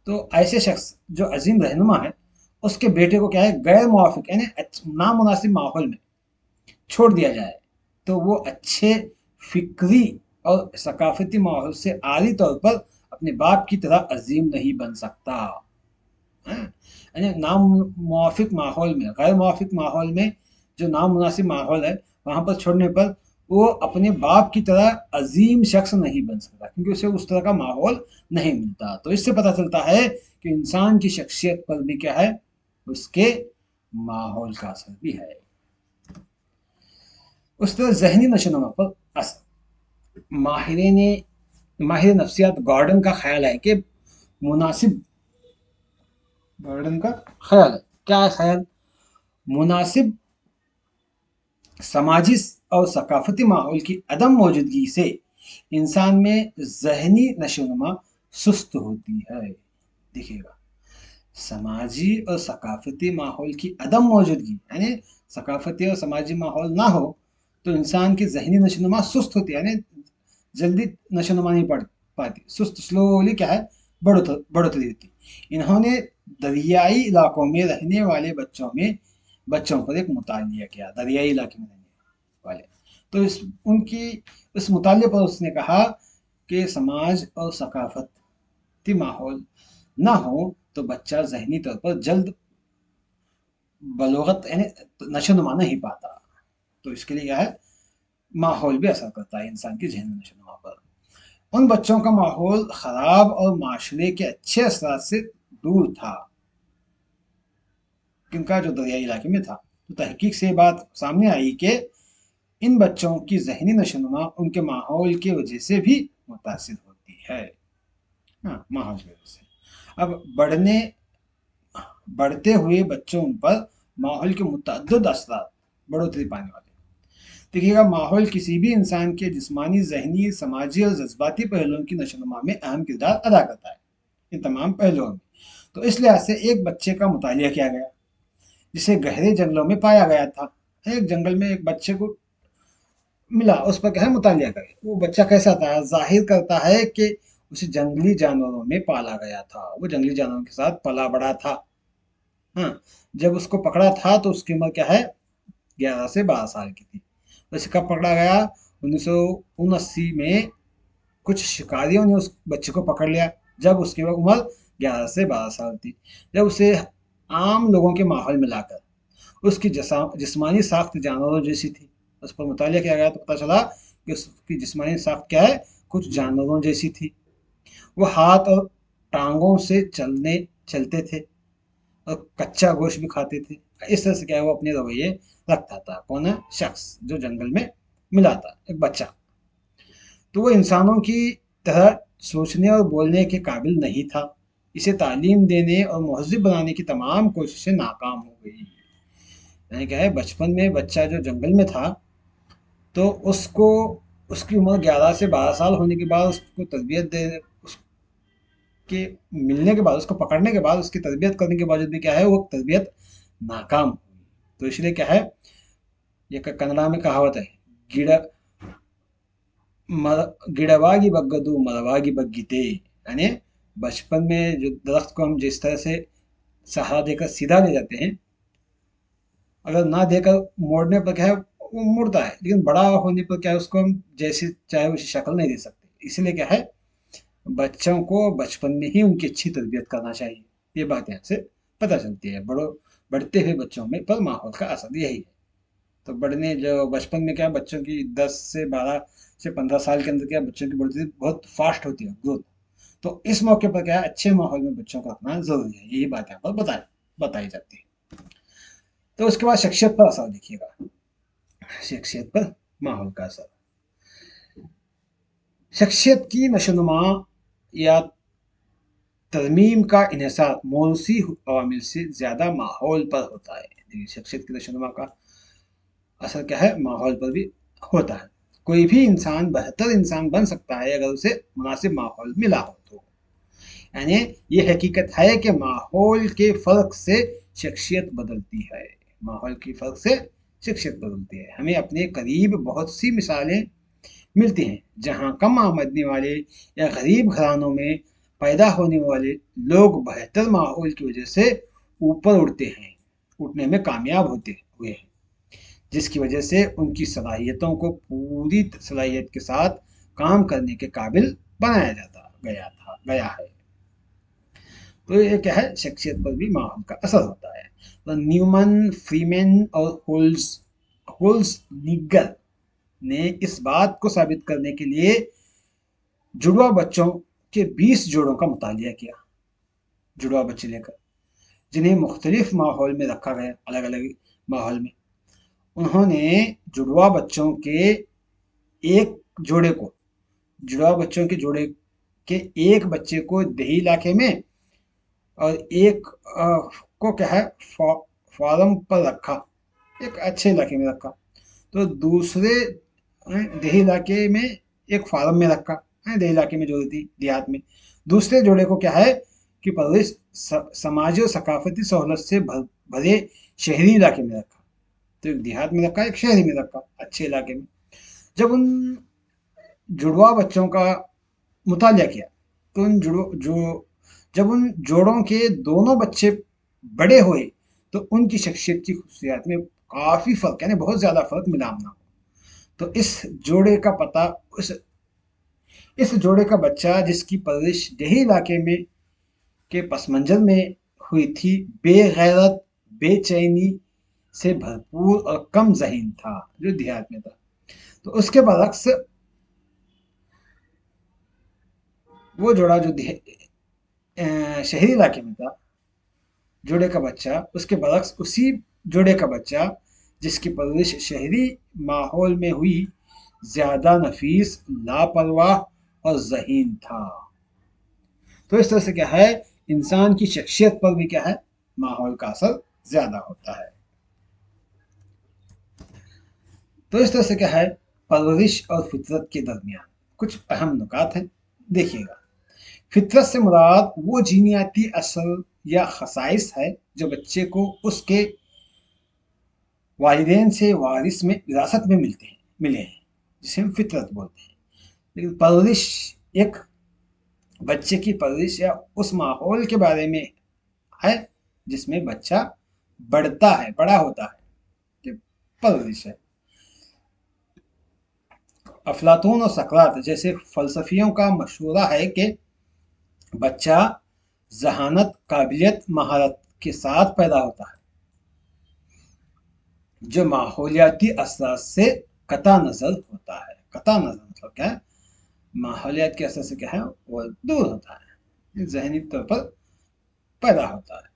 तो ऐसे शख्स जो अजीम रहनुमा है उसके बेटे को क्या है, गैर मुवाफिक यानी नामुनासिब माहौल में छोड़ दिया जाए तो वो अच्छे फिक्री और सकाफती माहौल से आली तौर पर अपने बाप की तरह अजीम नहीं बन सकता। यानी नामुवाफिक माहौल में, गैर मुवाफिक माहौल में जो नामुनासिब माहौल है वहां पर छोड़ने पर वो अपने बाप की तरह अजीम शख्स नहीं बन सकता क्योंकि उसे उस तरह का माहौल नहीं मिलता। तो इससे पता चलता है कि इंसान की शख्सियत पर भी क्या है, उसके माहौल का असर भी है। उस तरह जहनी नशोनुमा पर असर, माहिर नफ्सियात गॉर्डन का ख्याल है कि मुनासिब गॉर्डन का ख्याल है, क्या है ख्याल, मुनासिब समाजी और सकाफती माहौल की अदम मौजूदगी से इंसान में जहनी नशोनुमा सुस्त होती है। देखिएगा, समाजी और सकाफती माहौल की अदम मौजूदगी यानी सकाफती और समाजी माहौल ना हो तो इंसान की जहनी नशोनुमा सुस्त होती है, यानी जल्दी नशोनुमा नहीं पड़ पाती, सुस्त स्लोली क्या है, बढ़ोतरी होती। इन्होंने दरियाई इलाकों में रहने वाले बच्चों पर एक मुतालिया किया, दरियाई इलाके में रहने वाले, तो इस मुताले पर उसने कहा कि समाज और सकाफती माहौल ना हो तो बच्चा जहनी तौर पर जल्द बलोगत यानी नशोनुमा नहीं पाता। तो इसके लिए क्या है, माहौल भी असर करता है इंसान की जहनी नशोनुमा पर। उन बच्चों का माहौल खराब और माशरे के अच्छे असरात से दूर था, किनका, जो दरियाई इलाके में था। तो तहकीक से बात सामने आई कि इन बच्चों की ज़हनी नशोनुमा उनके माहौल की वजह से भी मुतासिर होती है। हाँ, माहौल की वजह से। अब बढ़ते हुए बच्चों पर माहौल के मुतअद्दिद असरात बढ़ोतरी पाने वाले। देखिएगा, माहौल किसी भी इंसान के जिस्मानी, ज़हनी, समाजी और जज्बाती पहलुओं की नशोनुमा में अहम किरदार अदा करता है, इन तमाम पहलुओं में। तो इस लिहाज से एक बच्चे का मुतालिया किया गया जिसे गहरे जंगलों में पाया गया था। एक जंगल में एक बच्चे को मिला, उस पर क्या है मुतालिया करे, वो बच्चा कैसा था, जाहिर करता है कि उसे जंगली जानवरों में पाला गया था, वो जंगली जानवरों के साथ पला बड़ा था। हाँ, जब उसको पकड़ा था तो उसकी उम्र क्या है, 11 से 12 साल की थी। वैसे कब पकड़ा गया, 1979 में कुछ शिकारियों ने उस बच्चे को पकड़ लिया जब उसकी उम्र 11 से 12 साल थी। जब उसे आम लोगों के माहौल में लाकर उसकी जिस्मानी साख्त जानवरों जैसी थी, उस पर मुतालिया किया गया तो पता चला कि उसकी जिस्मानी साख्त क्या है, कुछ जानवरों जैसी थी। वो हाथ और टांगों से चलते थे और कच्चा गोश्त भी खाते थे। इस तरह से क्या है, वो अपने रवैये रखता था। कौन है, शख्स जो जंगल में मिला था, एक बच्चा। तो वो इंसानों की तरह सोचने और बोलने के काबिल नहीं था। इसे तालीम देने और महज़िब बनाने की तमाम कोशिशें नाकाम हो गई। यानी क्या है, बचपन में बच्चा जो जंगल में था, तो उसको उसकी उम्र 11 से 12 साल होने के बाद उसको तरबियत दे, उसके मिलने के बाद, उसको पकड़ने के बाद, उसकी तरबियत करने के बावजूद भी क्या है, वो तरबियत नाकाम हुई। तो इसलिए क्या है, ये कन्नड़ा में कहावत है, गिड़ गिड़वागी बग्गदू मरवागी बग्गीते, यानी बचपन में जो दरख्त को हम जिस तरह से सहारा देकर सीधा ले जाते हैं, अगर ना देकर मोड़ने पर क्या है, वो मुड़ता है, लेकिन बड़ा होने पर क्या है, उसको हम जैसे चाहे वैसी शक्ल नहीं दे सकते। इसलिए क्या है, बच्चों को बचपन में ही उनकी अच्छी तरबियत करना चाहिए। ये बात यहाँ से पता चलती है। बढ़ते हुए बच्चों में पर माहौल का असर यही है। तो बढ़ने जो बचपन में क्या, बच्चों की 10 से 12 से 15 साल के अंदर क्या, बच्चों की बढ़ती बहुत फास्ट होती है ग्रोथ। तो इस मौके पर क्या है, अच्छे माहौल में बच्चों को रखना जरूरी है। यही बात यहाँ पर बताई जाती है। तो उसके बाद शख्सियत पर असर देखिएगा, शख्सियत पर माहौल का असर। शख्सियत की नशोनुमा या तरमीम का इन्हिसार मौरूसी अवामिल से ज़्यादा माहौल पर होता है। देखिए, शख्सियत की नशोनुमा का असर क्या है, माहौल पर भी होता है। कोई भी इंसान बेहतर इंसान बन सकता है अगर उसे मुनासिब माहौल मिला हो तो। यानी ये हकीकत है कि माहौल के फ़र्क से शख्सियत बदलती है। माहौल के फ़र्क से शख्सियत बदलती है। हमें अपने करीब बहुत सी मिसालें मिलती हैं जहाँ कम आमदनी वाले या गरीब घरानों में पैदा होने वाले लोग बेहतर माहौल की वजह से ऊपर उठने में कामयाब होते हुए हैं, जिसकी वजह से उनकी सलाहियतों को पूरी सलाहियत के साथ काम करने के काबिल बनाया जाता गया है। तो ये क्या है, शख्सियत पर भी माहौल का असर होता है। तो न्यूमन, फ्रीमैन और होल्स निगर ने इस बात को साबित करने के लिए जुड़वा बच्चों के 20 जोड़ों का मुतालिया किया। जुड़वा बच्चे लेकर जिन्हें मुख्तलिफ माहौल में रखा गया, अलग अलग माहौल में। उन्होंने जुड़वा बच्चों के एक जोड़े को जुड़वा बच्चों के जोड़े के एक बच्चे को देही इलाके में और एक को क्या है, फार्म पर रखा, एक अच्छे इलाके में रखा। तो दूसरे देही इलाके में एक फार्म में रखा, देही इलाके में जो थी देहात में। दूसरे जोड़े को क्या है कि परवरिश समाजी और सकाफती सहूलत से भरे शहरी इलाके में रखा। तो एक देहात में रखा, एक शहरी में रखा, अच्छे इलाके में। जब उन जुड़वा बच्चों का मुतालिया किया तो जब उन जोड़ों के दोनों बच्चे बड़े हुए तो उनकी शख्सियत की खसूसियात में काफ़ी फ़र्क, यानी बहुत ज़्यादा फ़र्क मिला ना हो। तो जोड़े का पता उस इस जोड़े का बच्चा जिसकी परवरिश यही इलाके में के पस मंजर में हुई थी, बेगैरत, बेचैनी से भरपूर और कम ज़हीन था, जो देहात में था। तो उसके बरक्स वो जोड़ा जो शहरी इलाके में था, जोड़े का बच्चा, उसके बरक्स उसी जोड़े का बच्चा جس کی پرورش شہری ماحول میں ہوئی زیادہ نفیس، لاپرواہ اور ذہین تھا۔ تو اس طرح سے کیا ہے، انسان کی شخصیت پر بھی کیا ہے، ماحول کا اثر زیادہ ہوتا ہے۔ تو اس طرح سے کیا ہے، پرورش اور فطرت کے درمیان کچھ اہم نکات ہیں، دیکھیے گا۔ فطرت سے مراد وہ جینیاتی اثر یا خصائص ہے جو بچے کو اس کے والدین سے وارث میں، وراثت میں ملے ہیں، جسے ہم فطرت بولتے ہیں۔ لیکن پرورش ایک بچے کی پرورش یا اس ماحول کے بارے میں ہے جس میں بچہ بڑھتا ہے، بڑا ہوتا ہے، یہ پرورش ہے۔ افلاطون اور سقراط جیسے فلسفیوں کا مشورہ ہے کہ بچہ ذہانت، قابلیت، مہارت کے ساتھ پیدا ہوتا ہے جو ماحولیاتی اثرات سے قطع نظر ہوتا ہے۔ قطع نظر مطلب کیا ہے، ماحولیات کے اثر سے کیا ہے، وہ دور ہوتا ہے، ذہنی طور پر پیدا ہوتا ہے۔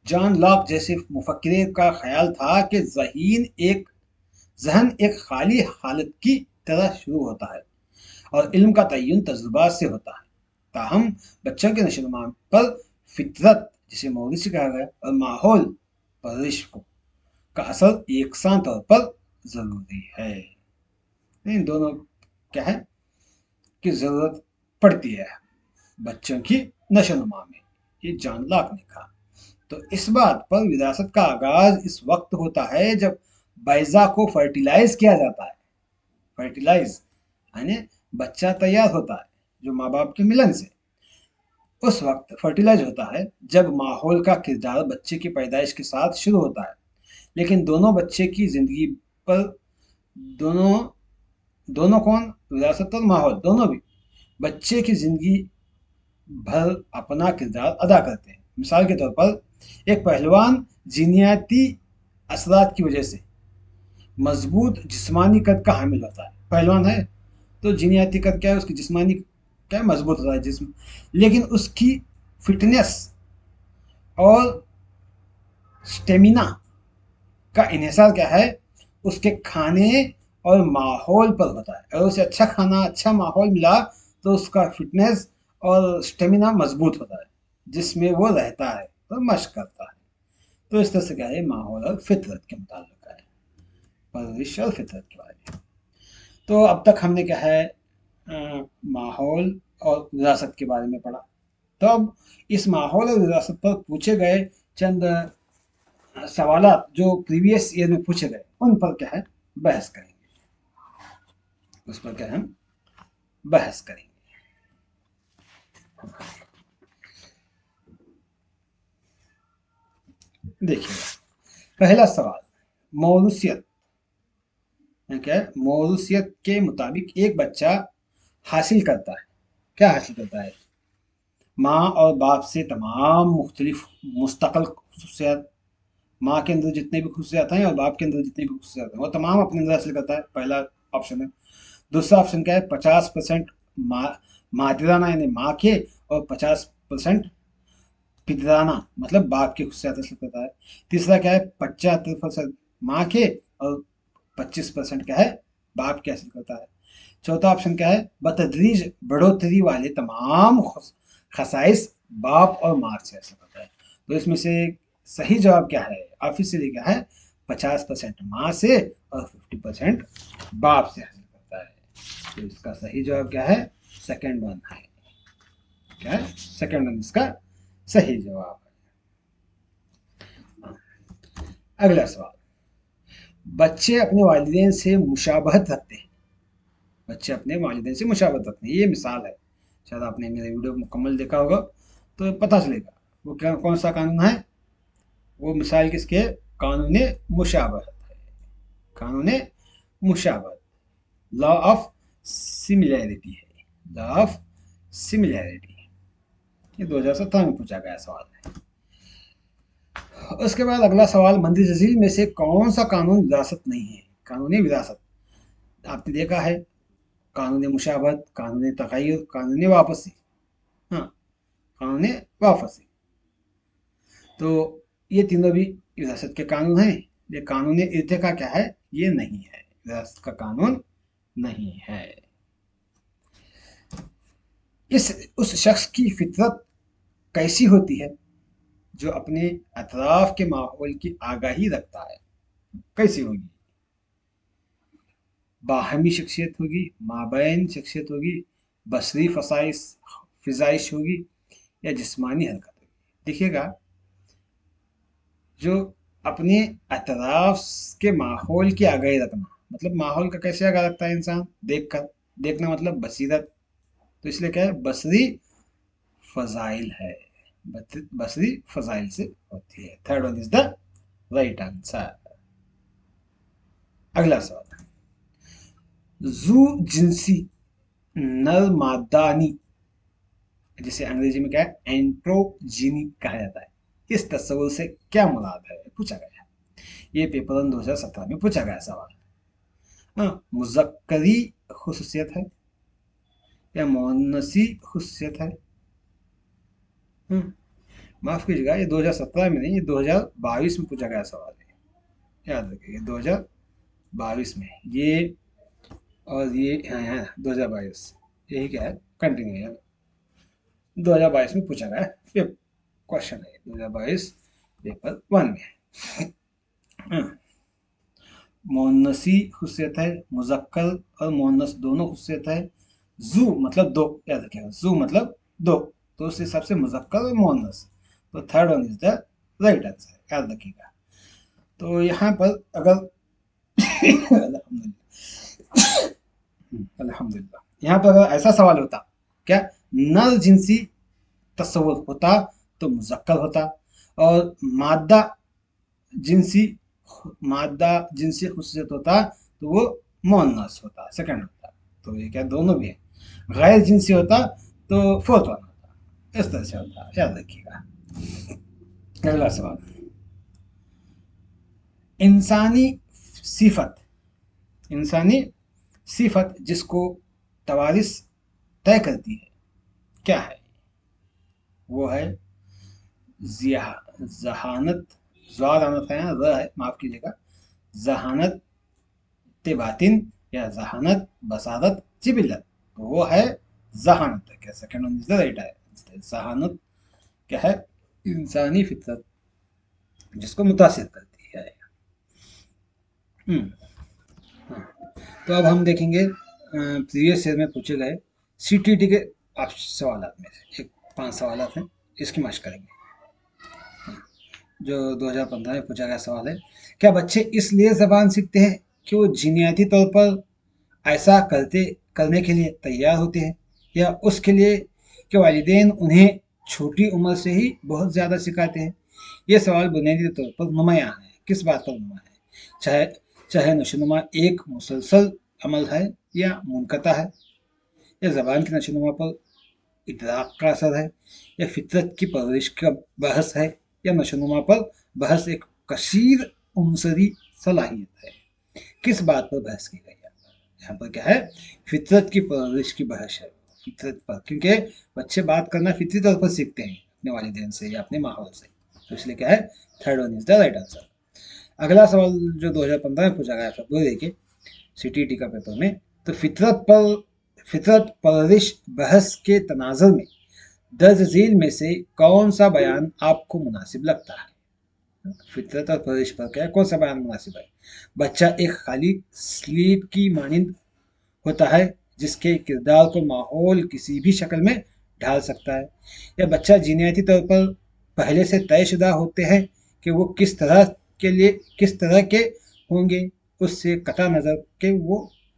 جان لاک جیسے مفکرے کا خیال تھا کہ ذہن ایک خالی حالت کی طرح شروع ہوتا ہے اور علم کا تعین تجربات سے ہوتا ہے، تاہم بچوں کے نشو و نما پر فطرت، جسے موروثی کہا گیا، اور ماحول، پرورش کا اثر یکساں طور پر ضروری ہے۔ ان دونوں کیا ہے کہ ضرورت پڑتی ہے بچوں کی نشو و نما میں، یہ جان لاک نے کہا۔ تو اس بات پر وراثت کا آغاز اس وقت ہوتا ہے جب بیضہ کو فرٹیلائز کیا جاتا ہے۔ فرٹیلائز یعنی بچہ تیار ہوتا ہے جو ماں باپ کے ملن سے، اس وقت فرٹیلائز ہوتا ہے جب ماحول کا کردار بچے کی پیدائش کے ساتھ شروع ہوتا ہے۔ لیکن دونوں بچے کی زندگی پر دونوں کون، وراثت اور ماحول، دونوں بھی بچے کی زندگی بھر اپنا کردار ادا کرتے ہیں۔ مثال کے طور پر ایک پہلوان جینیاتی اثرات کی وجہ سے مضبوط جسمانی قد کا حامل ہوتا ہے۔ پہلوان ہے تو جینیاتی قد کیا ہے، اس کی جسمانی کیا ہے، مضبوط ہوتا ہے جسم، لیکن اس کی فٹنس اور سٹیمینا کا انحصار کیا ہے، اس کے کھانے اور ماحول پر ہوتا ہے۔ اگر اسے اچھا کھانا، اچھا ماحول ملا تو اس کا فٹنس اور سٹیمینا مضبوط ہوتا ہے جس میں وہ رہتا ہے اور مشق کرتا ہے۔ تو اس طرح سے کیا ہے، ماحول اور فطرت کے متعلق ہے، پرورش اور فطرت کے بارے میں۔ تو اب تک ہم نے کیا ہے، ماحول اور وراثت کے بارے میں پڑھا۔ تو اب اس ماحول اور وراثت پر پوچھے گئے چند سوالات جو پریویس ایئر میں پوچھے گئے، ان پر کیا ہے، بحث کریں گے، اس پر کیا ہم بحث کریں گے۔ دیکھیے پہلا سوال، موروثیت کیا ہے؟ موروثیت کے مطابق ایک بچہ حاصل کرتا ہے، کیا حاصل کرتا ہے، ماں اور باپ سے تمام مختلف مستقل خصوصیات۔ ماں کے اندر جتنے بھی خصوصیات ہیں اور باپ کے اندر جتنے بھی خصوصیات ہیں وہ تمام اپنے اندر حاصل کرتا ہے، پہلا آپشن ہے۔ دوسرا آپشن کیا ہے، 50% مادرانہ یعنی ماں کے اور 50% پدرانہ مطلب باپ کے خصوصیات حاصل کرتا ہے۔ تیسرا کیا ہے، 75% ماں کے اور 25% کیا ہے، باپ کے حاصل کرتا ہے۔ چوتھا آپشن کیا ہے، بتدریج بڑھوتری والے تمام خصائص باپ اور ماں سے حاصل کرتا ہے۔ تو اس میں سے صحیح جواب کیا ہے، آفیشلی کیا ہے، 50% ماں سے اور 50% باپ سے حاصل کرتا ہے۔ تو اس کا صحیح جواب کیا ہے، سیکنڈ ون ہے، کیا ہے، سیکنڈ ون اس کا صحیح جواب ہے۔ اگلا سوال، بچے اپنے والدین سے مشابہت رکھتے ہیں، بچے اپنے والدین سے مشابہت رکھتے ہیں، یہ مثال ہے، شاید آپ نے میرے ویڈیو مکمل دیکھا ہوگا تو پتہ چلے گا وہ کون سا قانون ہے، وہ مثال کس کے، قانون مشابہت ہے، قانون مشابہت، لا آف سملیرٹی ہے، لا آف سملیرٹی، یہ 2017 میں پوچھا گیا سوال ہے۔ اس کے بعد اگلا سوال، مندرجہ ذیل میں سے کون سا قانون وراثت نہیں ہے، قانون وراثت آپ نے دیکھا ہے، قانون مشابہت، قانون تغیر، قانون واپسی، ہاں قانون واپسی، تو یہ تینوں بھی وراثت کے قانون ہیں، یہ قانون ارتقا کیا ہے؟ یہ نہیں ہے، وراثت کا قانون نہیں ہے۔ اس شخص کی فطرت کیسی ہوتی ہے جو اپنے اطراف کے ماحول کی آگاہی رکھتا ہے؟ کیسی ہوگی؟ باہمی شخصیت ہوگی، مابین شخصیت ہوگی، بصری فزائش ہوگی، یا جسمانی حرکت ہوگی؟ دیکھیے گا، جو اپنے اطراف کے ماحول کی آگاہی رکھنا، مطلب ماحول کا کیسے آگاہ رکھتا ہے انسان؟ دیکھ کر، دیکھنا مطلب بصیرت، تو اس لیے کیا ہے؟ بصری فضائل ہے، بصری فضائل سے ہوتی ہے۔ Third one is the right answer. اگلا سوال، زو جنسی نر مادانی، جسے انگریزی میں کیا ہے؟ اینٹروجینی کہا جاتا ہے، اس تصور سے کیا مراد ہے؟ پوچھا گیا ہے، یہ پیپر 2017 میں پوچھا گیا سوال۔ مذکری خصوصیت ہے یا مؤنثی خصوصیت ہے؟ معاف کیجیے گا، یہ 2017 میں نہیں، یہ 2022 میں پوچھا گیا سوال ہے، یاد رکھیے 2022 میں، یہ اور یہ 2022، یہی کیا ہے؟ کنٹینیو ہے، 2022 میں پوچھا گیا کوشچن ہے، 2022 پیپر 1 میں۔ مؤنثی خصوصیت ہے، مذکر اور مؤنث دونوں خصوصیت ہے۔ زو مطلب دو، یاد رکھیے گا، زو مطلب دو، تو اس حساب سے مذکر اور مؤنث، تو third one is the right answer, یاد رکھیے گا۔ تو یہاں پر اگر الحمدللہ یہاں پر اگر ایسا سوال ہوتا، کیا نر جنسی تصور ہوتا تو مذکر ہوتا، اور مادہ جنسی خصوصیت ہوتا تو وہ مؤنث ہوتا، سیکنڈ ہوتا۔ تو یہ کیا دونوں بھی ہے، غیر جنسی ہوتا تو فورتھ ون ہوتا، اس طرح سے ہوتا، یاد رکھیے گا۔ اگلا سوال، انسانی صفت جس کو توارث طے کرتی ہے کیا ہے؟ وہ ہے ذہانت، معاف کیجیے گا، ذہانت باطن یا ذہانت بصارت جبلت، تو وہ ہے ذہانت، کیا second one is the right ہے۔ ذہانت کیا ہے؟ انسانی فطرت جس کو متاثر کرتی ہے۔ تو اب ہم دیکھیں گے پریویس ایئر میں پوچھے گئے سی ٹی ٹی کے سوالات میں سے 5 سوالات ہیں، اس کی مشق کریں گے۔ جو 2015 میں پوچھا گیا سوال ہے، کیا بچے اس لیے زبان سیکھتے ہیں کہ وہ جینیاتی طور پر ایسا کرنے کے لیے تیار ہوتے ہیں، یا اس کے لیے کہ والدین انہیں چھوٹی عمر سے ہی بہت زیادہ سکھاتے ہیں؟ یہ سوال بنیادی طور پر نمایاں ہے، کس بات پر نمایاں ہے؟ چاہے نشوونما ایک مسلسل عمل ہے یا منقطع ہے، یا زبان کی نشوونما پر ادراک کا اثر ہے، یا فطرت کی پرورش کا بحث ہے، یا نشوونما پر بحث ایک کثیر عنصری صلاحیت ہے؟ کس بات پر بحث کی گئی ہے؟ یہاں پر کیا ہے؟ فطرت کی پرورش کی بحث ہے، فطرت پر، کیونکہ بچے بات کرنا فطری طور پر سیکھتے ہیں اپنے والدین سے یا اپنے ماحول سے، تو اس لیے کیا ہے؟ Third one is the right answer. اگلا سوال جو 2015 میں پوچھا گیا فیبروری کے سی ٹی ٹی کا پیپر میں، تو فطرت پرورش بحث کے تناظر میں درج ذیل میں سے کون سا بیان آپ کو مناسب لگتا ہے؟ فطرت اور پرورش پر کیا کون سا بیان مناسب ہے؟ بچہ ایک خالی سلیپ کی مانند ہوتا ہے جس کے کردار کو ماحول کسی بھی شکل میں ڈھال سکتا ہے، یا بچہ جینیاتی طور پر پہلے سے طے شدہ ہوتے ہیں کہ وہ کس طرح کے ہوں گے، اس سے قطع نظر کہ وہ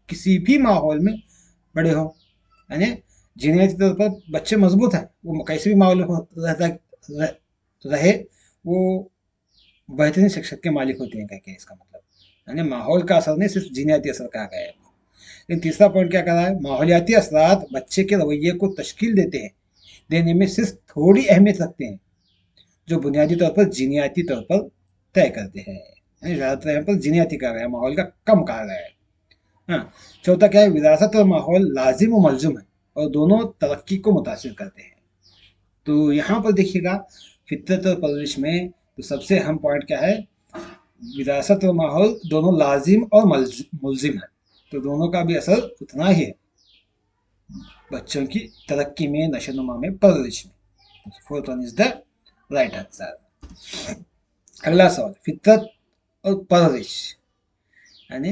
کسی بھی ماحول میں بڑے ہوں؟ یعنی جینیاتی طور پر بچے مضبوط ہیں، وہ کیسے بھی ماحول رہے وہ بہترین شخصیت کے مالک ہوتے ہیں، کہ اس کا مطلب یعنی ماحول کا اثر نہیں، صرف جینیاتی اثر کہا گیا ہے۔ لیکن تیسرا پوائنٹ کیا کہہ رہا ہے؟ ماحولیاتی اثرات بچے کے رویے کو تشکیل دینے میں صرف تھوڑی اہمیت رکھتے ہیں، جو بنیادی طور پر جینیاتی طور پر طے کرتے ہیں، یعنی زیادہ تر یہاں پر جینیاتی کہا گیا ہے، ماحول کا کم کہا گیا ہے۔ چوتھا کیا ہے؟ وراثت اور ماحول لازم و ملزم ہے اور دونوں ترقی کو متاثر کرتے ہیں۔ تو یہاں پر دیکھیے گا فطرت اور پرورش میں تو سب سے اہم پوائنٹ کیا ہے؟ विरासत और माहौल दोनों लाजिम और मुलजिम है, तो दोनों का भी असर उतना ही है बच्चों की तरक्की में, नशोनुमा में, परवरिश में। Fourth one is the right answer. अगला सवाल, फितरत और परवरिश यानी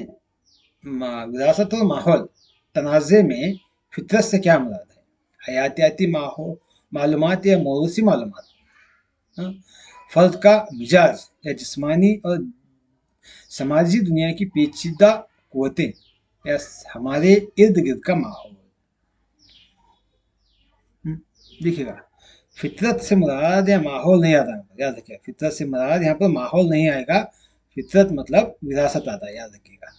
विरासत और माहौल तनाज़े में फितरत से क्या मुराद है? हयातियाती मालूमात या मौरूसी मालूमात, फर्द का मिजाज या जिस्मानी और समाजी दुनिया की पेचीदा कुव्वतें या हमारे इर्द गिर्द का माहौल। देखिएगा, फितरत से मुराद या माहौल नहीं आता, याद रखिएगा, फितरत से मुराद यहाँ पर माहौल नहीं आएगा, फितरत मतलब विरासत आता है, याद रखिएगा,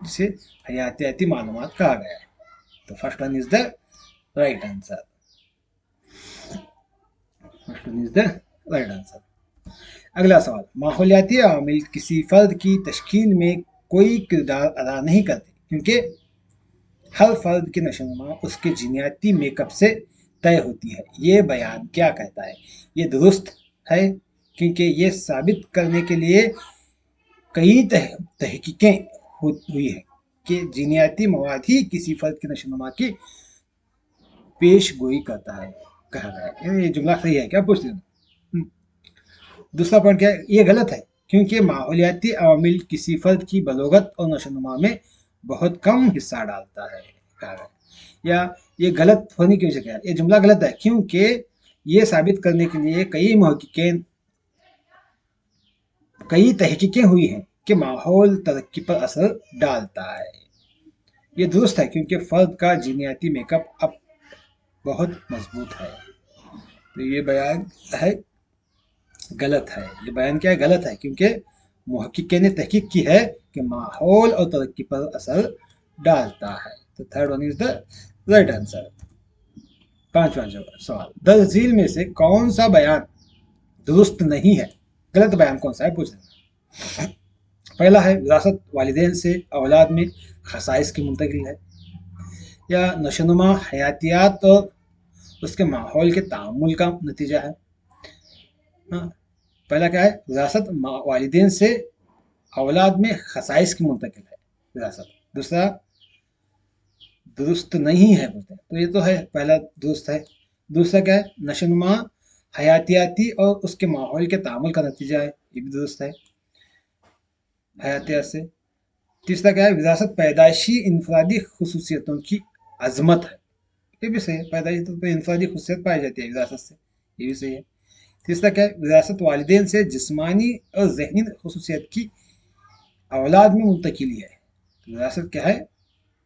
जिसे हयातियाती मालूमात कहा गया है। तो first one is the right answer, first one is the right answer. अगला सवाल, माहौलियाती अवामिल किसी फर्द की तश्कील में कोई किरदार अदा नहीं करते क्योंकि हर फर्द की नशोनुमा उसके जीनियाती मेकअप से तय होती है। ये बयान क्या कहता है? ये दुरुस्त है क्योंकि ये साबित करने के लिए कई तहकीकें हुई है कि जीनियाती मवाद ही किसी फर्द की नशोनुमा की पेश गोई करता है, कहा गया है। ये जुमला सही है क्या, पूछते हैं। दूसरा पॉइंट क्या है? ये गलत है क्योंकि माहौलियाती अवामिल किसी फर्द की बलोगत और नशोनुमा में बहुत कम हिस्सा डालता है, कहा गया। या ये गलत होने की वजह क्या है? ये जुमला गलत है क्योंकि ये साबित करने के लिए कई तहकीकें हुई हैं कि माहौल तरक्की पर असर डालता है। ये दुरुस्त है क्योंकि फर्द का जीनियाती मेकअप अब बहुत मजबूत है। तो ये बयान है गलत है। ये बयान क्या है? गलत है क्योंकि मुहक्किक ने तहकीक की है कि माहौल और तरक्की पर असर डालता है। तो third one is the right answer. पांचवा सवाल, दरअसल में से कौन सा बयान दुरुस्त नहीं है? गलत बयान कौन सा है, पूछ रहे हैं। पहला है विरासत वालिदैन से औलाद में खसाइस की मुंतकिल है, या नशोनुमा हयातियात और उसके माहौल के तामुल का नतीजा है। पहला क्या है? विरासत वालिदैन से औलाद में खसाइस की मुंतकिल है विरासत। दूसरा दुरुस्त नहीं है बोलते हैं, तो ये तो है, पहला दुरुस्त है। दूसरा क्या है? नशोनुमा हयातियाती और उसके माहौल के तामुल का नतीजा है, ये भी दुरुस्त है हयातियात से। तीसरा क्या है? विरासत पैदाइशी इनफरादी खुसूसियतों की अजमत है, ये भी सही है, पैदाइशी तौर पर इनफरादी खुसूसियत पाई जाती है विरासत से, ये भी सही है। तीसरा क्या है? विरासत वालिदैन से जिस्मानी और जहनी खुसूसियत की औलाद में मुंतकिली है। विरासत क्या है?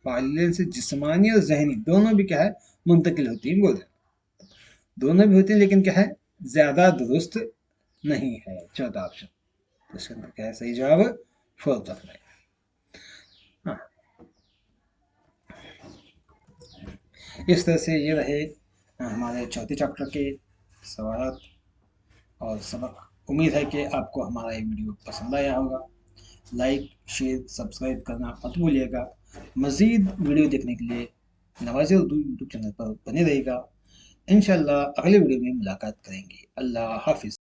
वालिदैन से जिस्मानी और जहनी दोनों भी क्या है? मुंतकिल होती है, बोल रहे दोनों भी होती है, लेकिन क्या है? ज्यादा दुरुस्त नहीं है। चौथा ऑप्शन, तो इसके अंदर क्या है सही जवाब? फोर्थ ऑप्शन है। हाँ, इस तरह से ये रहे हमारे चौथे चैप्टर के सवाल और सबक। उम्मीद है कि आपको हमारा ये वीडियो पसंद आया होगा। लाइक, शेयर, सब्सक्राइब करना मत भूलिएगा। मज़ीद वीडियो देखने के लिए नवाज़े उर्दू यूट्यूब चैनल पर बने रहेगा। इंशाल्लाह अगले वीडियो में मुलाकात करेंगे। अल्लाह हाफिज़।